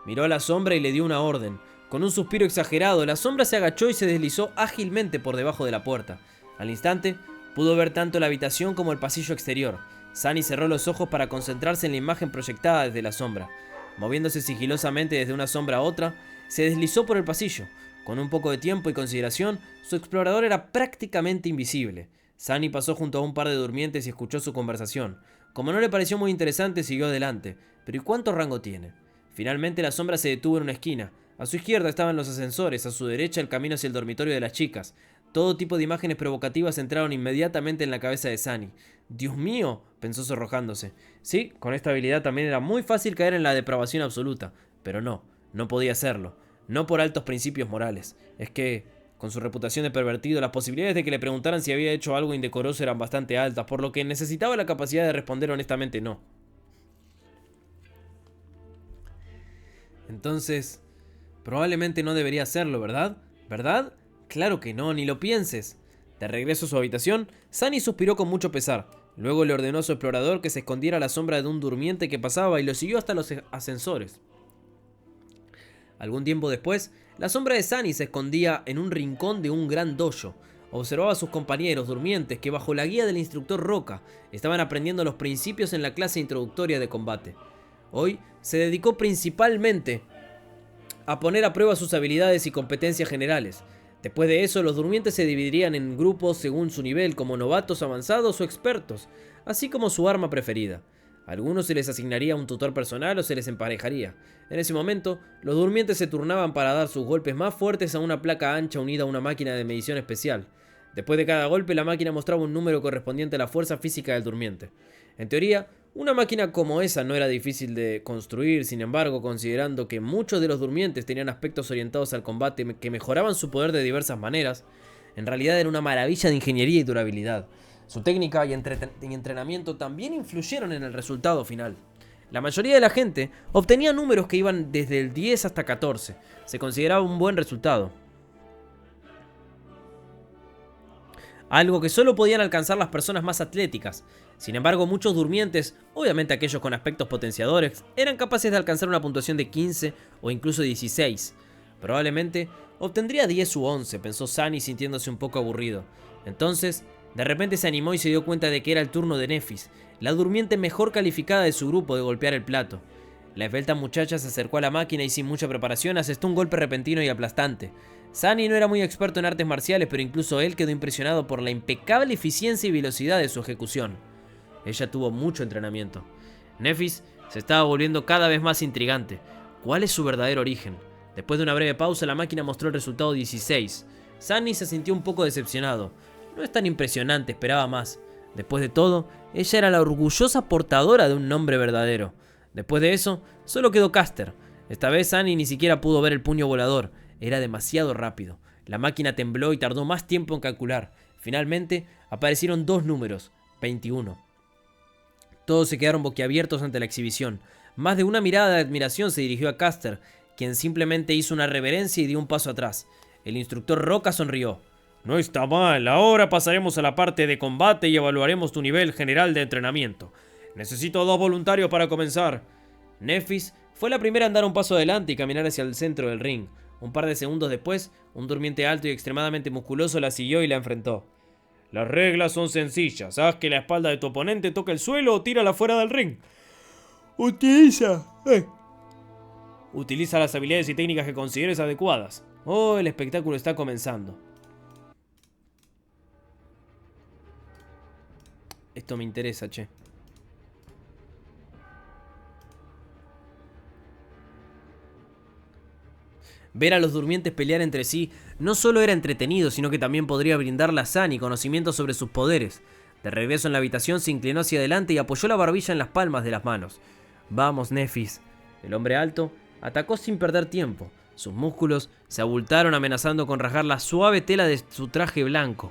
Miró a la sombra y le dio una orden. Con un suspiro exagerado, la sombra se agachó y se deslizó ágilmente por debajo de la puerta. Al instante, pudo ver tanto la habitación como el pasillo exterior. Sunny cerró los ojos para concentrarse en la imagen proyectada desde la sombra. Moviéndose sigilosamente desde una sombra a otra, se deslizó por el pasillo. Con un poco de tiempo y consideración, su explorador era prácticamente invisible. Sunny pasó junto a un par de durmientes y escuchó su conversación. Como no le pareció muy interesante, siguió adelante. ¿Pero y cuánto rango tiene? Finalmente la sombra se detuvo en una esquina. A su izquierda estaban los ascensores, a su derecha el camino hacia el dormitorio de las chicas. Todo tipo de imágenes provocativas entraron inmediatamente en la cabeza de Sunny. «¡Dios mío!», pensó sonrojándose. Sí, con esta habilidad también era muy fácil caer en la depravación absoluta. Pero no podía hacerlo. No por altos principios morales. Es que, con su reputación de pervertido, las posibilidades de que le preguntaran si había hecho algo indecoroso eran bastante altas, por lo que necesitaba la capacidad de responder honestamente no. Entonces, probablemente no debería hacerlo, ¿verdad? ¿Verdad? Claro que no, ni lo pienses. De regreso a su habitación, Sunny suspiró con mucho pesar. Luego le ordenó a su explorador que se escondiera a la sombra de un durmiente que pasaba y lo siguió hasta los ascensores. Algún tiempo después, la sombra de Sunny se escondía en un rincón de un gran dojo. Observaba a sus compañeros durmientes que, bajo la guía del instructor Roca, estaban aprendiendo los principios en la clase introductoria de combate. Hoy se dedicó principalmente a poner a prueba sus habilidades y competencias generales. Después de eso, los durmientes se dividirían en grupos según su nivel, como novatos, avanzados o expertos, así como su arma preferida. A algunos se les asignaría un tutor personal o se les emparejaría. En ese momento, los durmientes se turnaban para dar sus golpes más fuertes a una placa ancha unida a una máquina de medición especial. Después de cada golpe, la máquina mostraba un número correspondiente a la fuerza física del durmiente. En teoría, una máquina como esa no era difícil de construir, sin embargo, considerando que muchos de los durmientes tenían aspectos orientados al combate que mejoraban su poder de diversas maneras, en realidad era una maravilla de ingeniería y durabilidad. Su técnica y entrenamiento también influyeron en el resultado final. La mayoría de la gente obtenía números que iban desde el 10 hasta 14. Se consideraba un buen resultado. Algo que solo podían alcanzar las personas más atléticas. Sin embargo, muchos durmientes, obviamente aquellos con aspectos potenciadores, eran capaces de alcanzar una puntuación de 15 o incluso 16. Probablemente obtendría 10 u 11, pensó Sunny sintiéndose un poco aburrido. Entonces, de repente se animó y se dio cuenta de que era el turno de Nephis, la durmiente mejor calificada de su grupo, de golpear el plato. La esbelta muchacha se acercó a la máquina y sin mucha preparación asestó un golpe repentino y aplastante. Sunny no era muy experto en artes marciales, pero incluso él quedó impresionado por la impecable eficiencia y velocidad de su ejecución. Ella tuvo mucho entrenamiento. Nephis se estaba volviendo cada vez más intrigante. ¿Cuál es su verdadero origen? Después de una breve pausa, la máquina mostró el resultado 16. Sunny se sintió un poco decepcionado. No es tan impresionante, esperaba más. Después de todo, ella era la orgullosa portadora de un nombre verdadero. Después de eso, solo quedó Caster. Esta vez Sunny ni siquiera pudo ver el puño volador. Era demasiado rápido. La máquina tembló y tardó más tiempo en calcular. Finalmente, aparecieron dos números, 21. Todos se quedaron boquiabiertos ante la exhibición. Más de una mirada de admiración se dirigió a Caster, quien simplemente hizo una reverencia y dio un paso atrás. El instructor Roca sonrió. No está mal, ahora pasaremos a la parte de combate y evaluaremos tu nivel general de entrenamiento. Necesito 2 voluntarios para comenzar. Nephis Fue la primera en dar un paso adelante y caminar hacia el centro del ring. Un par de segundos después, un durmiente alto y extremadamente musculoso la siguió y la enfrentó. Las reglas son sencillas. Haz que la espalda de tu oponente toque el suelo o tírala fuera del ring. Utiliza las habilidades y técnicas que consideres adecuadas. Oh, el espectáculo está comenzando. Esto me interesa, che. Ver a los durmientes pelear entre sí no solo era entretenido, sino que también podría brindarle a Sunny conocimiento sobre sus poderes. De regreso en la habitación se inclinó hacia adelante y apoyó la barbilla en las palmas de las manos. Vamos, Nephis. El hombre alto atacó sin perder tiempo. Sus músculos se abultaron amenazando con rasgar la suave tela de su traje blanco.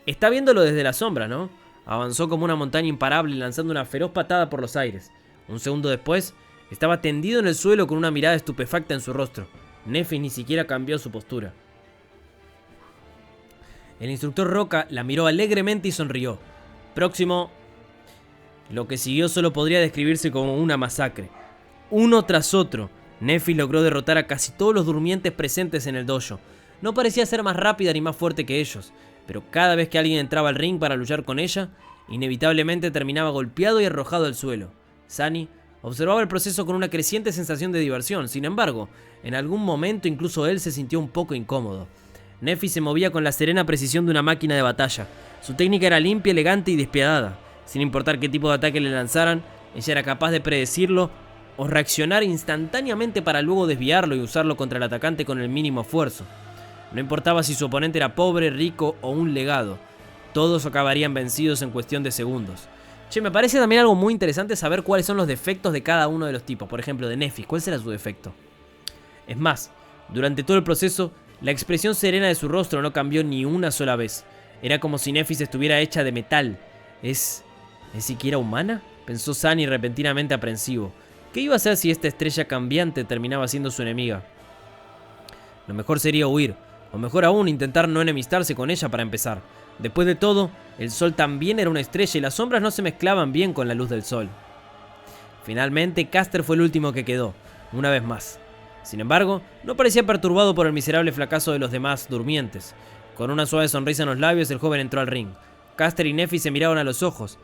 Está viéndolo desde la sombra, ¿no? Avanzó como una montaña imparable lanzando una feroz patada por los aires. Un segundo después, estaba tendido en el suelo con una mirada estupefacta en su rostro. Nephis ni siquiera cambió su postura. El instructor Roca la miró alegremente y sonrió. Próximo. Lo que siguió solo podría describirse como una masacre. Uno tras otro, Nephis logró derrotar a casi todos los durmientes presentes en el dojo. No parecía ser más rápida ni más fuerte que ellos, pero cada vez que alguien entraba al ring para luchar con ella, inevitablemente terminaba golpeado y arrojado al suelo. Sunny observaba el proceso con una creciente sensación de diversión. Sin embargo, en algún momento incluso él se sintió un poco incómodo. Nephis se movía con la serena precisión de una máquina de batalla. Su técnica era limpia, elegante y despiadada. Sin importar qué tipo de ataque le lanzaran, ella era capaz de predecirlo o reaccionar instantáneamente para luego desviarlo y usarlo contra el atacante con el mínimo esfuerzo. No importaba si su oponente era pobre, rico o un legado, todos acabarían vencidos en cuestión de segundos. Che, me parece también algo muy interesante saber cuáles son los defectos de cada uno de los tipos. Por ejemplo, de Nephis, ¿cuál será su defecto? Es más, durante todo el proceso, la expresión serena de su rostro no cambió ni una sola vez. Era como si Nephis estuviera hecha de metal. ¿Es siquiera humana?, pensó Sunny repentinamente aprensivo. ¿Qué iba a hacer si esta estrella cambiante terminaba siendo su enemiga? Lo mejor sería huir, o mejor aún, intentar no enemistarse con ella para empezar. Después de todo, el sol también era una estrella y las sombras no se mezclaban bien con la luz del sol. Finalmente, Caster fue el último que quedó, una vez más. Sin embargo, no parecía perturbado por el miserable fracaso de los demás durmientes. Con una suave sonrisa en los labios, el joven entró al ring. Caster y Nephis se miraron a los ojos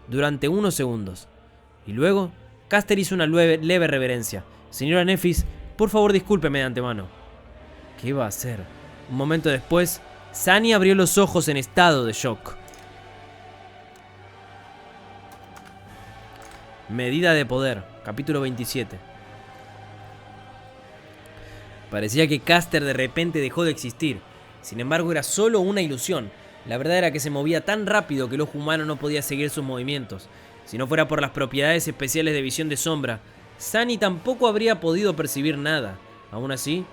durante unos segundos. Y luego, Caster hizo una leve reverencia. Señora Nephis, por favor discúlpeme de antemano. ¿Qué iba a hacer? Un momento después, Sunny abrió los ojos en estado de shock. Medida de poder, capítulo 27. Parecía que Caster de repente dejó de existir. Sin embargo, era solo una ilusión. La verdad era que se movía tan rápido que el ojo humano no podía seguir sus movimientos. Si no fuera por las propiedades especiales de visión de sombra, Sunny tampoco habría podido percibir nada. Aún así,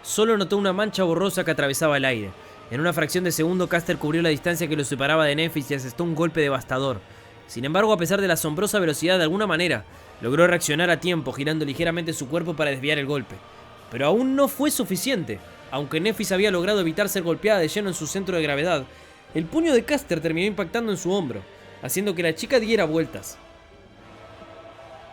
solo notó una mancha borrosa que atravesaba el aire. En una fracción de segundo, Caster cubrió la distancia que lo separaba de Nephis y asestó un golpe devastador. Sin embargo, a pesar de la asombrosa velocidad, de alguna manera, logró reaccionar a tiempo, girando ligeramente su cuerpo para desviar el golpe. Pero aún no fue suficiente. Aunque Nephis había logrado evitar ser golpeada de lleno en su centro de gravedad, el puño de Caster terminó impactando en su hombro, haciendo que la chica diera vueltas.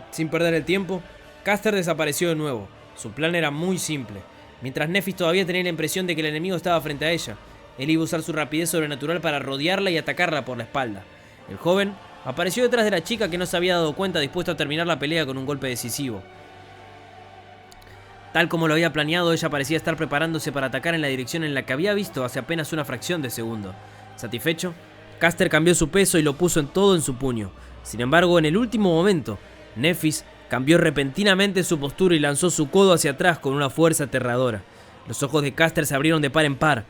Sin perder el tiempo, Caster desapareció de nuevo. Su plan era muy simple. Mientras Nephis todavía tenía la impresión de que el enemigo estaba frente a ella, él iba a usar su rapidez sobrenatural para rodearla y atacarla por la espalda. El joven apareció detrás de la chica, que no se había dado cuenta, dispuesto a terminar la pelea con un golpe decisivo. Tal como lo había planeado, ella parecía estar preparándose para atacar en la dirección en la que había visto hace apenas una fracción de segundo. Satisfecho, Caster cambió su peso y lo puso todo en su puño. Sin embargo, en el último momento, Nephis cambió repentinamente su postura y lanzó su codo hacia atrás con una fuerza aterradora. Los ojos de Caster se abrieron de par en par.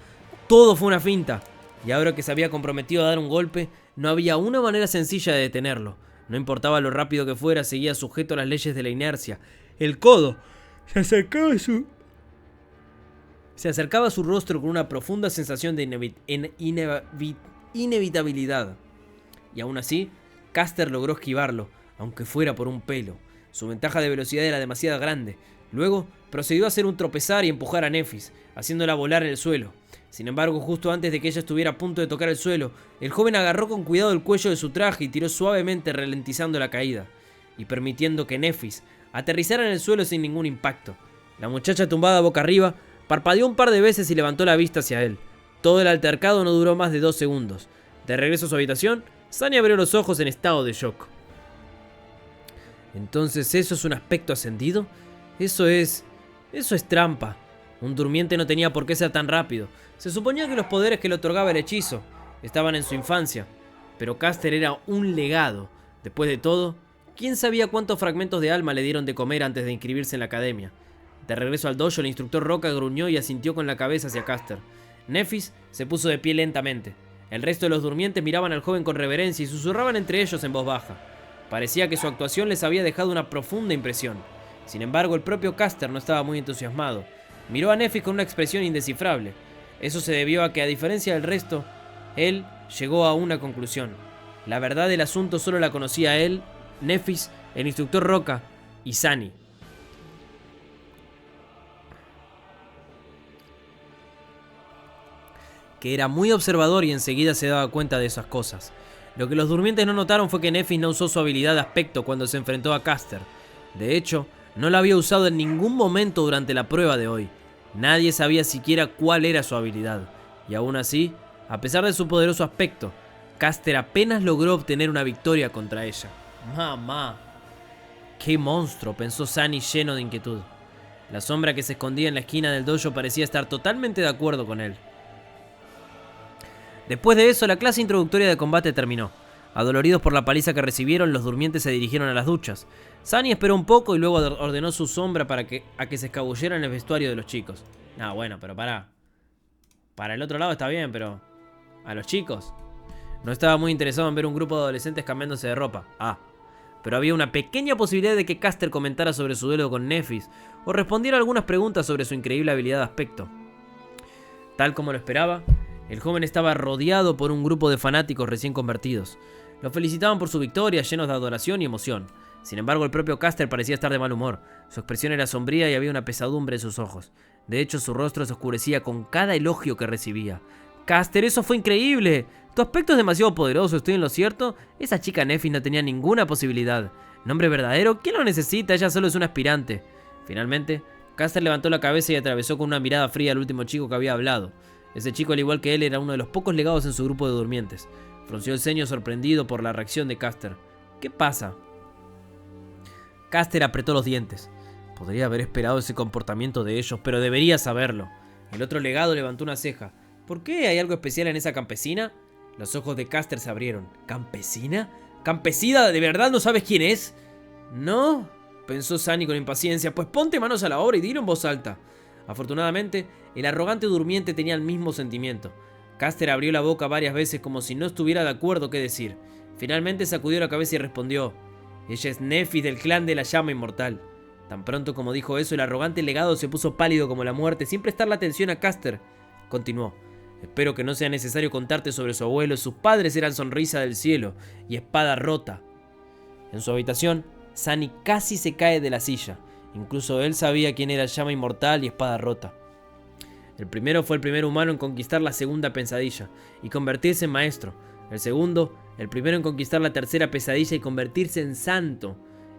Todo fue una finta. Y ahora que se había comprometido a dar un golpe, no había una manera sencilla de detenerlo. No importaba lo rápido que fuera, seguía sujeto a las leyes de la inercia. El codo se acercaba a su rostro con una profunda sensación de inevitabilidad. Y aún así, Caster logró esquivarlo, aunque fuera por un pelo. Su ventaja de velocidad era demasiado grande. Luego, procedió a hacer un tropezar y empujar a Nephis, haciéndola volar en el suelo. Sin embargo, justo antes de que ella estuviera a punto de tocar el suelo, el joven agarró con cuidado el cuello de su traje y tiró suavemente, ralentizando la caída, y permitiendo que Nephis aterrizara en el suelo sin ningún impacto. La muchacha, tumbada boca arriba, parpadeó un par de veces y levantó la vista hacia él. Todo el altercado no duró más de 2 segundos. De regreso a su habitación, Sunny abrió los ojos en estado de shock. ¿Entonces eso es un aspecto ascendido? Eso es trampa. Un durmiente no tenía por qué ser tan rápido. Se suponía que los poderes que le otorgaba el hechizo estaban en su infancia. Pero Caster era un legado. Después de todo, ¿quién sabía cuántos fragmentos de alma le dieron de comer antes de inscribirse en la academia? De regreso al dojo, el instructor Roca gruñó y asintió con la cabeza hacia Caster. Nephis se puso de pie lentamente. El resto de los durmientes miraban al joven con reverencia y susurraban entre ellos en voz baja. Parecía que su actuación les había dejado una profunda impresión. Sin embargo, el propio Caster no estaba muy entusiasmado. Miró a Nephis con una expresión indescifrable. Eso se debió a que, a diferencia del resto, él llegó a una conclusión. La verdad del asunto solo la conocía él, Nephis, el instructor Roca y Sunny. Que era muy observador y enseguida se daba cuenta de esas cosas. Lo que los durmientes no notaron fue que Nephis no usó su habilidad de aspecto cuando se enfrentó a Caster. De hecho, no la había usado en ningún momento durante la prueba de hoy. Nadie sabía siquiera cuál era su habilidad. Y aún así, a pesar de su poderoso aspecto, Caster apenas logró obtener una victoria contra ella. ¡Mamá! ¡Qué monstruo!, pensó Sunny lleno de inquietud. La sombra que se escondía en la esquina del dojo parecía estar totalmente de acuerdo con él. Después de eso, la clase introductoria de combate terminó. Adoloridos por la paliza que recibieron, los durmientes se dirigieron a las duchas. Sunny esperó un poco y luego ordenó su sombra a que se escabullera en el vestuario de los chicos. Bueno, pero pará. Para el otro lado está bien, pero... ¿a los chicos? No estaba muy interesado en ver un grupo de adolescentes cambiándose de ropa. Pero había una pequeña posibilidad de que Caster comentara sobre su duelo con Nephis o respondiera algunas preguntas sobre su increíble habilidad de aspecto. Tal como lo esperaba, el joven estaba rodeado por un grupo de fanáticos recién convertidos. Lo felicitaban por su victoria, llenos de adoración y emoción. Sin embargo, el propio Caster parecía estar de mal humor. Su expresión era sombría y había una pesadumbre en sus ojos. De hecho, su rostro se oscurecía con cada elogio que recibía. «Caster, eso fue increíble. Tu aspecto es demasiado poderoso, ¿estoy en lo cierto? Esa chica Nephis no tenía ninguna posibilidad. ¿Nombre verdadero? ¿Quién lo necesita? Ella solo es una aspirante». Finalmente, Caster levantó la cabeza y atravesó con una mirada fría al último chico que había hablado. Ese chico, al igual que él, era uno de los pocos legados en su grupo de durmientes. Frunció el ceño sorprendido por la reacción de Caster. «¿Qué pasa?». Caster apretó los dientes. Podría haber esperado ese comportamiento de ellos, pero debería saberlo. El otro legado levantó una ceja. ¿Por qué? ¿Hay algo especial en esa campesina? Los ojos de Caster se abrieron. ¿Campesina? ¿Campesina? ¿De verdad no sabes quién es? ¿No? Pensó Sunny con impaciencia. Pues ponte manos a la obra y dilo en voz alta. Afortunadamente, el arrogante durmiente tenía el mismo sentimiento. Caster abrió la boca varias veces como si no estuviera de acuerdo qué decir. Finalmente sacudió la cabeza y respondió. Ella es Nephis del clan de la llama inmortal. Tan pronto como dijo eso, el arrogante legado se puso pálido como la muerte, sin prestarle atención a Caster. Continuó. Espero que no sea necesario contarte sobre su abuelo. Sus padres eran sonrisa del cielo y espada rota. En su habitación, Sunny casi se cae de la silla. Incluso él sabía quién era llama inmortal y espada rota. El primero fue el primer humano en conquistar la segunda pesadilla y convertirse en maestro. El segundo, el primero en conquistar la tercera pesadilla y convertirse en santo.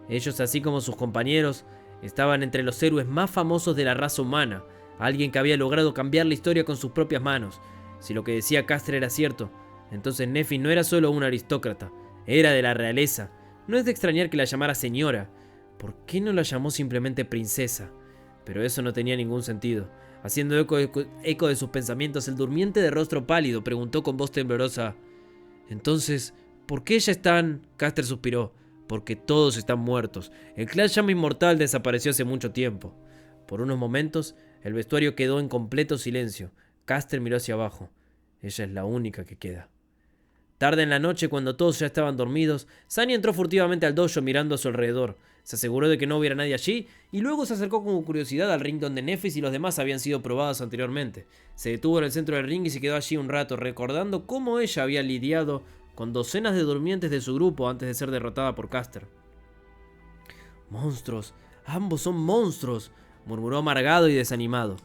Ellos, así como sus compañeros, estaban entre los héroes más famosos de la raza humana. Alguien que había logrado cambiar la historia con sus propias manos. Si lo que decía Caster era cierto, entonces Nephis no era solo un aristócrata, era de la realeza. No es de extrañar que la llamara señora. ¿Por qué no la llamó simplemente princesa? Pero eso no tenía ningún sentido. Haciendo eco de sus pensamientos, el durmiente de rostro pálido preguntó con voz temblorosa: «Entonces, ¿por qué ya están...?» Caster suspiró. «Porque todos están muertos. El clan llama inmortal desapareció hace mucho tiempo». Por unos momentos, el vestuario quedó en completo silencio. Caster miró hacia abajo. Ella es la única que queda. Tarde en la noche, cuando todos ya estaban dormidos, Sunny entró furtivamente al dojo mirando a su alrededor. Se aseguró de que no hubiera nadie allí y luego se acercó con curiosidad al ring donde Nephis y los demás habían sido probados anteriormente. Se detuvo en el centro del ring y se quedó allí un rato, recordando cómo ella había lidiado con docenas de durmientes de su grupo antes de ser derrotada por Caster. «Monstruos, ambos son monstruos», murmuró amargado y desanimado.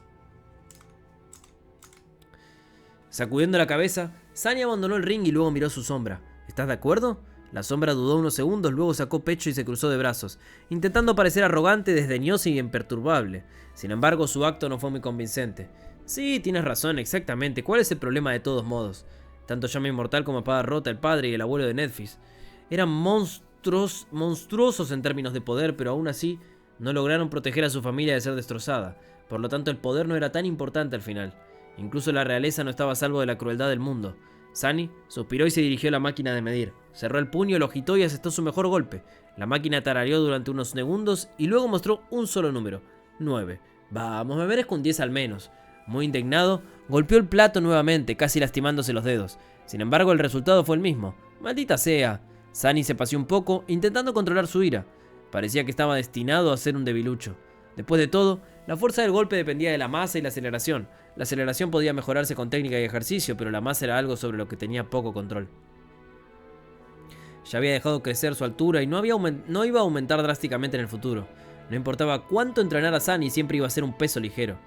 Sacudiendo la cabeza, Sunny abandonó el ring y luego miró su sombra. «¿Estás de acuerdo?». La sombra dudó unos segundos, luego sacó pecho y se cruzó de brazos, intentando parecer arrogante, desdeñosa y imperturbable. Sin embargo, su acto no fue muy convincente. Sí, tienes razón, exactamente. ¿Cuál es el problema de todos modos? Tanto Llama Inmortal como Espada Rota, el padre y el abuelo de Netflix, eran monstruosos en términos de poder, pero aún así no lograron proteger a su familia de ser destrozada. Por lo tanto, el poder no era tan importante al final. Incluso la realeza no estaba a salvo de la crueldad del mundo. Sunny suspiró y se dirigió a la máquina de medir. Cerró el puño, lo agitó y asestó su mejor golpe. La máquina tarareó durante unos segundos y luego mostró un solo número: 9. Vamos, me merezco un 10 al menos. Muy indignado, golpeó el plato nuevamente, casi lastimándose los dedos. Sin embargo, el resultado fue el mismo. ¡Maldita sea! Sunny se paseó un poco, intentando controlar su ira. Parecía que estaba destinado a ser un debilucho. Después de todo, la fuerza del golpe dependía de la masa y la aceleración. La aceleración podía mejorarse con técnica y ejercicio, pero la masa era algo sobre lo que tenía poco control. Ya había dejado crecer su altura y no iba a aumentar drásticamente en el futuro. No importaba cuánto entrenara Sunny, siempre iba a ser un peso ligero.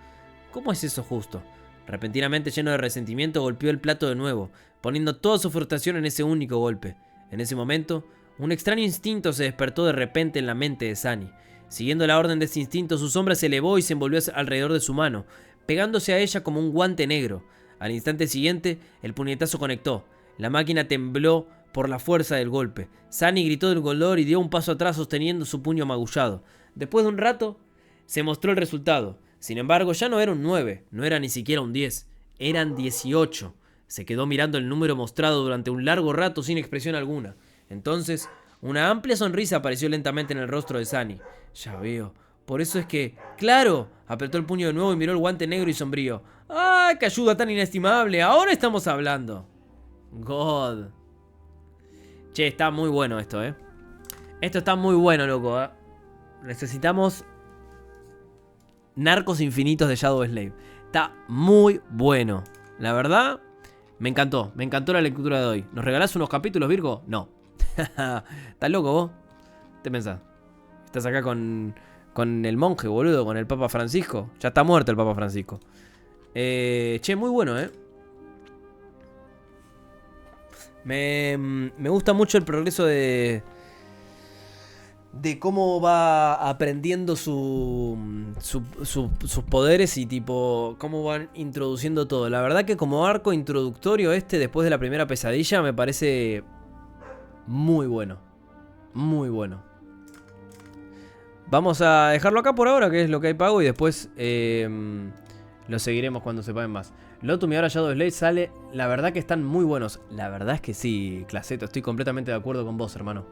¿Cómo es eso justo? Repentinamente, lleno de resentimiento, golpeó el plato de nuevo, poniendo toda su frustración en ese único golpe. En ese momento, un extraño instinto se despertó de repente en la mente de Sunny. Siguiendo la orden de ese instinto, su sombra se elevó y se envolvió alrededor de su mano, pegándose a ella como un guante negro. Al instante siguiente, el puñetazo conectó. La máquina tembló por la fuerza del golpe. Sunny gritó del dolor y dio un paso atrás sosteniendo su puño magullado. Después de un rato, se mostró el resultado. Sin embargo, ya no era un 9, no era ni siquiera un 10, eran 18. Se quedó mirando el número mostrado durante un largo rato sin expresión alguna. Entonces, una amplia sonrisa apareció lentamente en el rostro de Sunny. Ya veo. Por eso es que... ¡Claro! Apretó el puño de nuevo y miró el guante negro y sombrío. ¡Ah, qué ayuda tan inestimable! Ahora estamos hablando. God. Che, está muy bueno esto, ¿eh? Esto está muy bueno, loco, ¿eh? Necesitamos Narcos Infinitos de Shadow Slave. Está muy bueno. La verdad, me encantó la lectura de hoy. ¿Nos regalás unos capítulos, Virgo? No. ¿Estás loco vos? ¿Te pensás? ¿Estás acá con el monje, boludo? ¿Con el Papa Francisco? Ya está muerto el Papa Francisco. Che, muy bueno, Me gusta mucho el progreso de cómo va aprendiendo sus poderes y tipo cómo van introduciendo todo. La verdad que como arco introductorio después de la primera pesadilla me parece muy bueno. Muy bueno. Vamos a dejarlo acá por ahora, que es lo que hay pago, y después lo seguiremos cuando se paguen más. Lotum y ahora Shadow Slade sale. La verdad que están muy buenos. La verdad es que sí, Claseto, estoy completamente de acuerdo con vos, hermano.